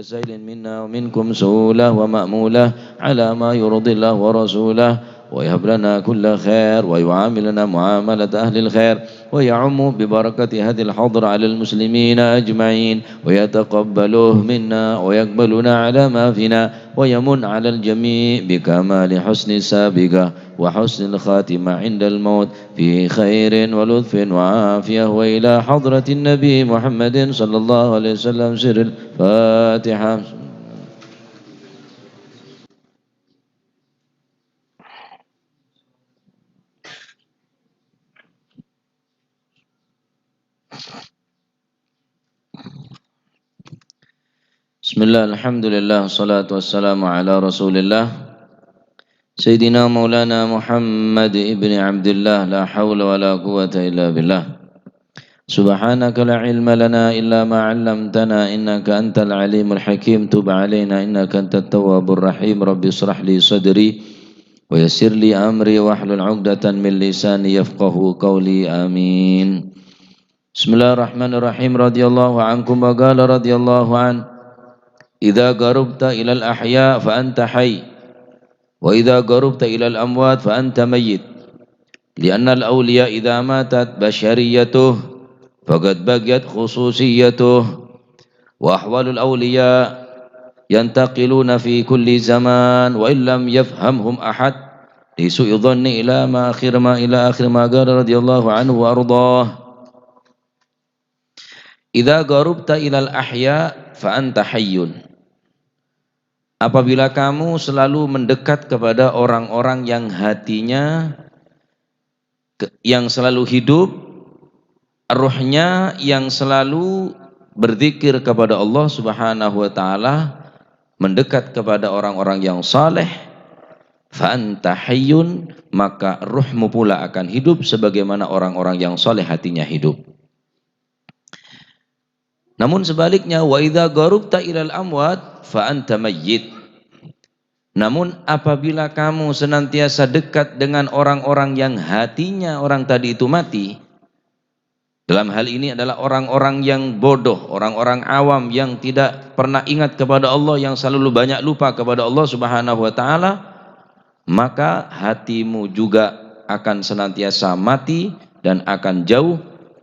سائل منا ومنكم سهولة ومأمولة على ما يرضي الله ورسوله ويهب لنا كل خير ويعاملنا معاملة أهل الخير ويعم ببركة هذه الحضر على المسلمين أجمعين ويتقبله منا ويقبلنا على ما فينا ويمن على الجميع بكمال حسن السابقة وحسن الخاتمة عند الموت في خير ولطف وعافية وإلى حضرة النبي محمد صلى الله عليه وسلم سر الفاتحة. Bismillah, alhamdulillah, salatu wassalamu ala rasulillah Sayyidina Maulana Muhammad ibn Abdullah, la hawla wa la quwata illa billah. Subhanaka la ilma lana illa ma 'allamtana innaka antal alimul hakim. Tub alaina innaka antat tawwabur rahim. Rabbi israh li sadri wa yassir li amri wahlul 'uqdatan min lisani yafqahu qawli. Amin. Bismillahirrahmanirrahim. Radhiyallahu ankum wa qala radhiyallahu an idza qarabta ilal ahya fa anta hayy wa idza qarabta ilal amwat fa anta mayyit li'anna al awliya idza matat bashariyatuh faqad bagiyat khususiyatuh wa ahwalul awliya yantaqiluna fi kulli zaman wa illam yafhamhum ahad li su'i dhanni ila akhir ma qala radhiyallahu anhu wa ardah. Idza qarabta ilal ahya fa anta hayyun. Apabila kamu selalu mendekat kepada orang-orang yang hatinya yang selalu hidup, ruhnya yang selalu berzikir kepada Allah Subhanahu wa taala, mendekat kepada orang-orang yang saleh, fa anta hayyun, maka ruhmu pula akan hidup sebagaimana orang-orang yang saleh hatinya hidup. Namun sebaliknya, wa idza qarabta ilal amwat fa anta mayyit. Namun apabila kamu senantiasa dekat dengan orang-orang yang hatinya orang tadi itu mati, dalam hal ini adalah orang-orang yang bodoh, orang-orang awam yang tidak pernah ingat kepada Allah, yang selalu banyak lupa kepada Allah Subhanahu wa taala, maka hatimu juga akan senantiasa mati dan akan jauh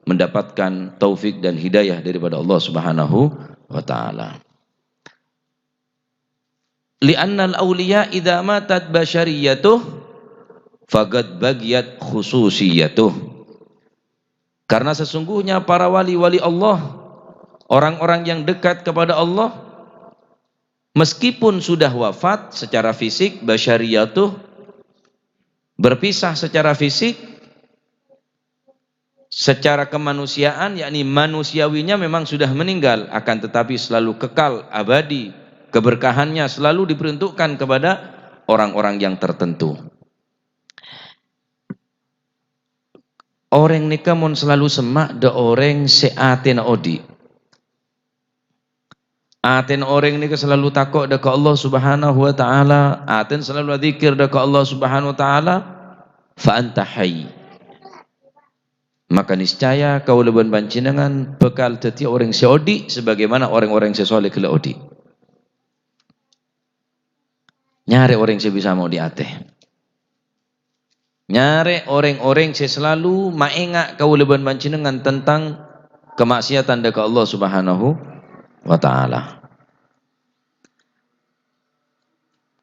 mendapatkan taufik dan hidayah daripada Allah Subhanahu wa taala. Li'anna al-awliya idza matat bashariyatuh faqad bagiyat khususiyatuh. Karena sesungguhnya para wali-wali Allah, orang-orang yang dekat kepada Allah, meskipun sudah wafat secara fisik, basyariyatuh, berpisah secara fisik, secara kemanusiaan, yakni manusiawinya memang sudah meninggal, akan tetapi selalu kekal, abadi, keberkahannya selalu diperuntukkan kepada orang-orang yang tertentu. Orang nika mun selalu semak de orang seaten odi. Aten orang nika selalu takut de ke Allah Subhanahu wa taala, aten selalu zikir de ke Allah Subhanahu wa taala, fa anta hayy. Maka niscaya kau leban panjenengan bekal teti orang seodi sebagaimana orang-orang sesoleh kala odi. Nyari orang yang bisa mau diateh. Nyari orang-orang yang selalu maingat kau leban panjenengan tentang kemaksiatan dekat Allah Subhanahu wa taala.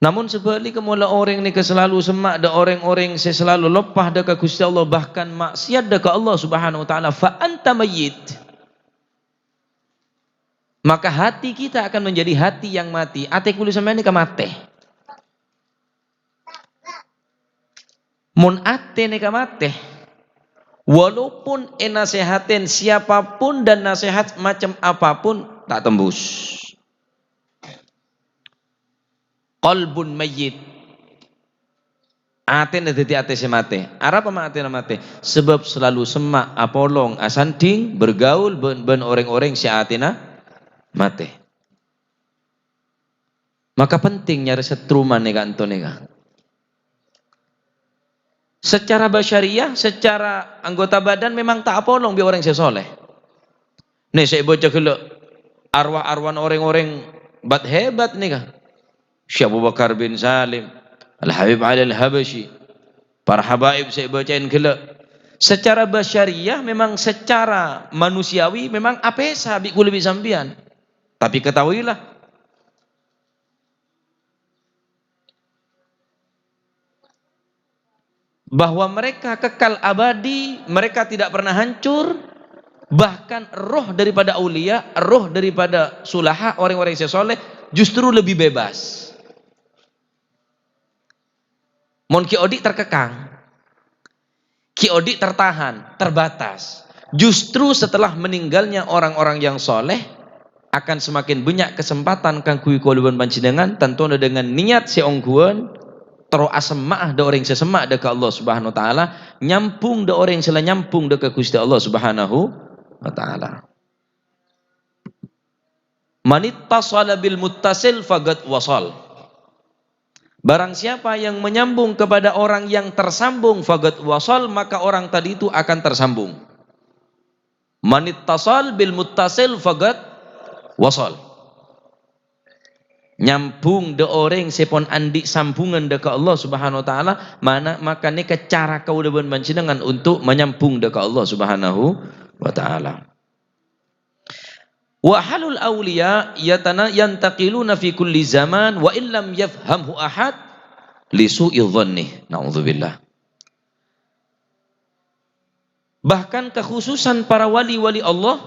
Namun sebaliknya mula orang ni selalu semak de orang-orang yang selalu lepah dekat Gusti Allah, bahkan maksiat dekat Allah Subhanahu wa taala, fa anta mayyit. Maka hati kita akan menjadi hati yang mati. Ate kulit sampean ni mate. Mun ate ni mate. Walaupun nasihatin siapapun dan nasihat macam apapun tak tembus. Qalbun mayyit. Ate dadi ate semate. Arapa ma ate mate? Sebab selalu semak apolong asanding bergaul ben orang-orang si atena mate. Maka penting nyari setruman nih kanto nih. Secara basyariah, secara anggota badan memang tak apolong biar orang sesoleh. Nih saya baca kalau arwah-arwah orang-orang hebat nih kan. Syekh Abu Bakar bin Salim, Al-Habib Ali Al-Habashi, Para habaib saya bacain gila. Secara basyariah memang secara manusiawi memang apa sahabi kula sambian. Tapi ketahuilah bahwa mereka kekal abadi, mereka tidak pernah hancur, bahkan roh daripada aulia, roh daripada sulaha, orang-orang yang soleh justru lebih bebas. Mon Ki Odi terkekang, Ki Odi tertahan, terbatas. Justru setelah meninggalnya orang-orang yang soleh, akan semakin banyak kesempatan kang kui koluban pancinengan, tentu dengan niat seongguan, tero asem maah da orang sesemak deka Allah Subhanahu Wa Taala, nyampung da orang sela nyampung deka Gusti Allah Subhanahu Wa Taala. Manittasala bil muttasil faqad wasal. Barang siapa yang menyambung kepada orang yang tersambung faqad wasal, maka orang tadi itu akan tersambung. Manittasal bil muttasil faqad wasal. Nyambung de orang sepon andi sambungan deka Allah Subhanahu Wa Taala, mana maka ni cara kau deban panjenengan untuk menyambung deka Allah Subhanahu Wa Taala. Wa halul awliya yantaqiluna fi kulli zaman wa illam yafhamhu ahad li su'i dhanni. Na'udzubillah. Bahkan kekhususan para wali-wali Allah,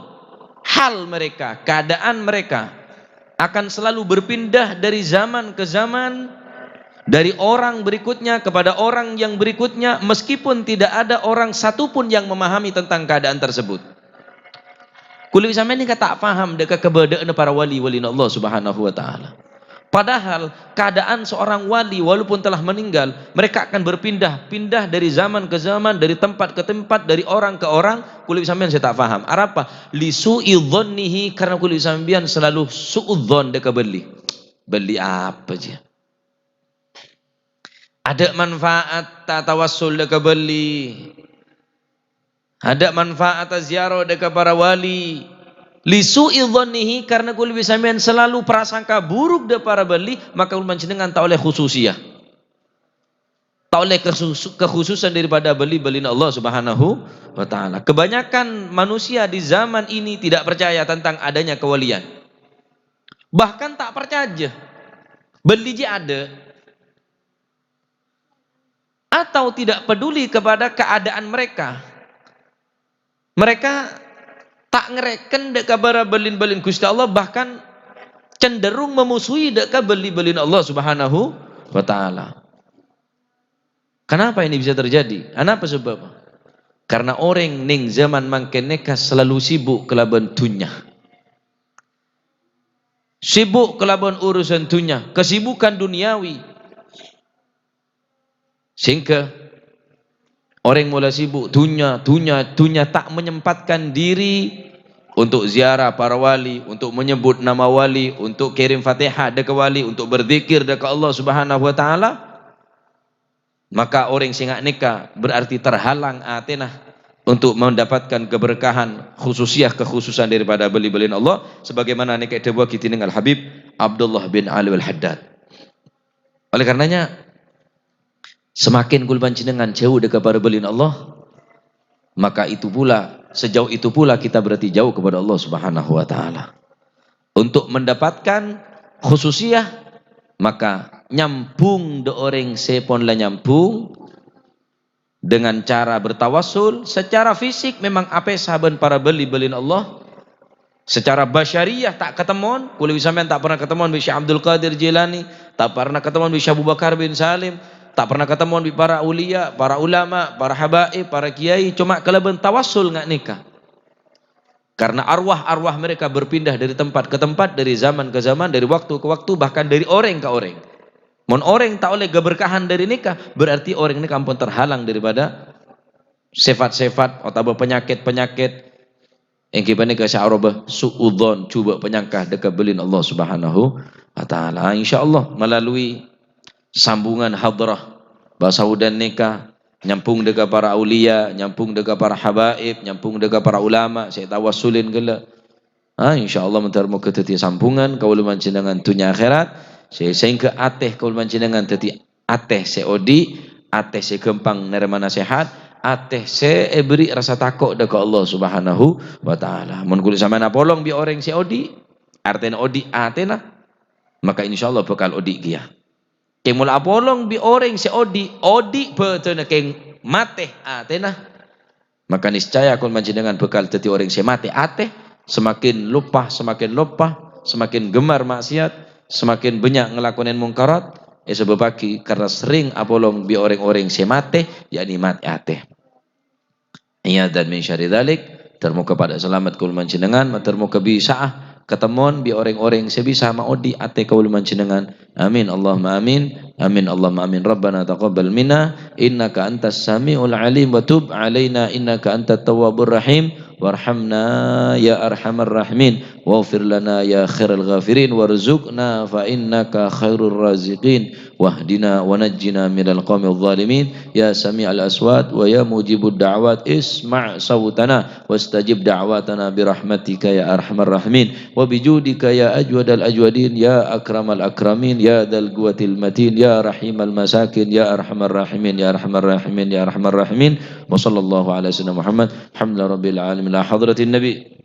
hal mereka, keadaan mereka akan selalu berpindah dari zaman ke zaman, dari orang berikutnya kepada orang yang berikutnya, meskipun tidak ada orang satupun yang memahami tentang keadaan tersebut. Kulit sampai ini tak paham dekat keberadaan para wali-wali Allah Subhanahu Wa Taala. Padahal keadaan seorang wali walaupun telah meninggal, mereka akan berpindah dari zaman ke zaman, dari tempat ke tempat, dari orang ke orang. Kulit sampean saya tak paham. Apa? Li su'i dhannihi, karena kulit sampean selalu suudzon dekat beli. Beli apa aja? Ada manfaat tawassul dekat beli. Ada manfaat ziarah dekat para wali. Li su'i dhannihi, karena kul sampean selalu prasangka buruk de para wali, maka kul panjenengan tak oleh khususiyah. Tak oleh kekhususan daripada wali-wali Allah Subhanahu Wa Taala. Kebanyakan manusia di zaman ini tidak percaya tentang adanya kewalian. Bahkan tak percaya. Wali ada. Atau tidak peduli kepada keadaan mereka. Mereka tak ngereken dekat bara belin-belin Gusti Allah, bahkan cenderung memusuhi dekat belin-belin Allah Subhanahu Wa Taala. Kenapa ini bisa terjadi? Kenapa sebab? Karena orang ning zaman mangkeneka selalu sibuk kelaban dunya. Sibuk kelaban urusan dunya, kesibukan duniawi. Sehingga orang mulai sibuk dunya, tak menyempatkan diri untuk ziarah para wali, untuk menyebut nama wali, untuk kirim Fatihah dekat wali, untuk berzikir dekat Allah Subhanahu Wa Taala. Maka orang singak nikah berarti terhalang atenah untuk mendapatkan keberkahan kekhususan daripada beli-belin Allah, sebagaimana nikah dewa kita dengan Habib Abdullah bin Ali al-Haddad. Oleh karenanya, semakin kul panjenengan jauh dekat para belin Allah, maka itu pula, sejauh itu pula kita berarti jauh kepada Allah Subhanahu Wa Taala. Untuk mendapatkan khususiyah, maka nyambung de orang sepon la nyambung dengan cara bertawassul. Secara fisik memang apa sahabat para beli-belin Allah. Secara basyariah tak ketemuan, kuliah sampean tak pernah ketemuan bi Syekh Abdul Qadir Jilani, tak pernah ketemuan bi Syekh Abu Bakar bin Salim, tak pernah ketemuan di para ulia, para ulama, para habaib, para kiai, cuma kelebihan tawassul nggak nikah. Karena arwah-arwah mereka berpindah dari tempat ke tempat, dari zaman ke zaman, dari waktu ke waktu, bahkan dari orang ke orang. Mon orang tak oleh keberkahan dari nikah, berarti orang ini kampung terhalang daripada sifat-sifat atau penyakit-penyakit yang kita nikah sya'arabah su'udzon, cuba penyangka dekat belin Allah Subhanahu Wa Taala. Insyaallah melalui sambungan hadrah bahasa udan nikah, nyampung dekat para aulia, nyampung dekat para habaib, nyampung dekat para ulama, saya tawassulin gela. Insyaallah mentarmu keteti sambungan kaul manjenengan dunia akhirat, saya sehingga ateh kaul manjenengan teti ateh seodi ateh se gempang nerima nasihat, ateh se beri rasa takut dekat Allah Subhanahu wa taala. Mun kulit sampean apolong bi orang se odi, artinya odi atena, maka insyaallah bakal odi kia. Kemul apolong bi orang se odi, odi betulna keng mate atena, maka niscaya kun panjenengan bakal dadi orang se mate ateh, semakin lupa, semakin gemar maksiat, semakin banyak ngelakonin mungkarat. Sebab bagi karena sering apolong bi orang-orang semate, yakni mati ateh. Iya dan min syarri dzalik, termuka pada selamat kul manjenengan, termuka bisa ketemuan bi orang-orang sebisa maudi ate kaul manjenengan. Amin Allahumma amin. Amin Allahumma amin. Rabbana taqabbal minna innaka antas samiul alim wa tub alaina innaka antat tawwabur rahim. Warhamna ya arhamar rahimin waghfir lana ya khairal ghafirin warzuqna fa innaka khairur raziqin wahdina wa najjina minal qaumil zalimin ya sami'al aswat wa ya mujibud da'wat isma' sawtana wastajib da'watana birahmatika ya arhamar rahimin wa bijudika ya ajwadal ajwadin ya akramal akramin ya dal quwwatil matin ya rahimal masakin ya arhamar rahimin ya arhamar rahimin ya arhamar rahimin wa sallallahu ala sayyidina Muhammad alhamdulillahi rabbil alamin la hadratin nabi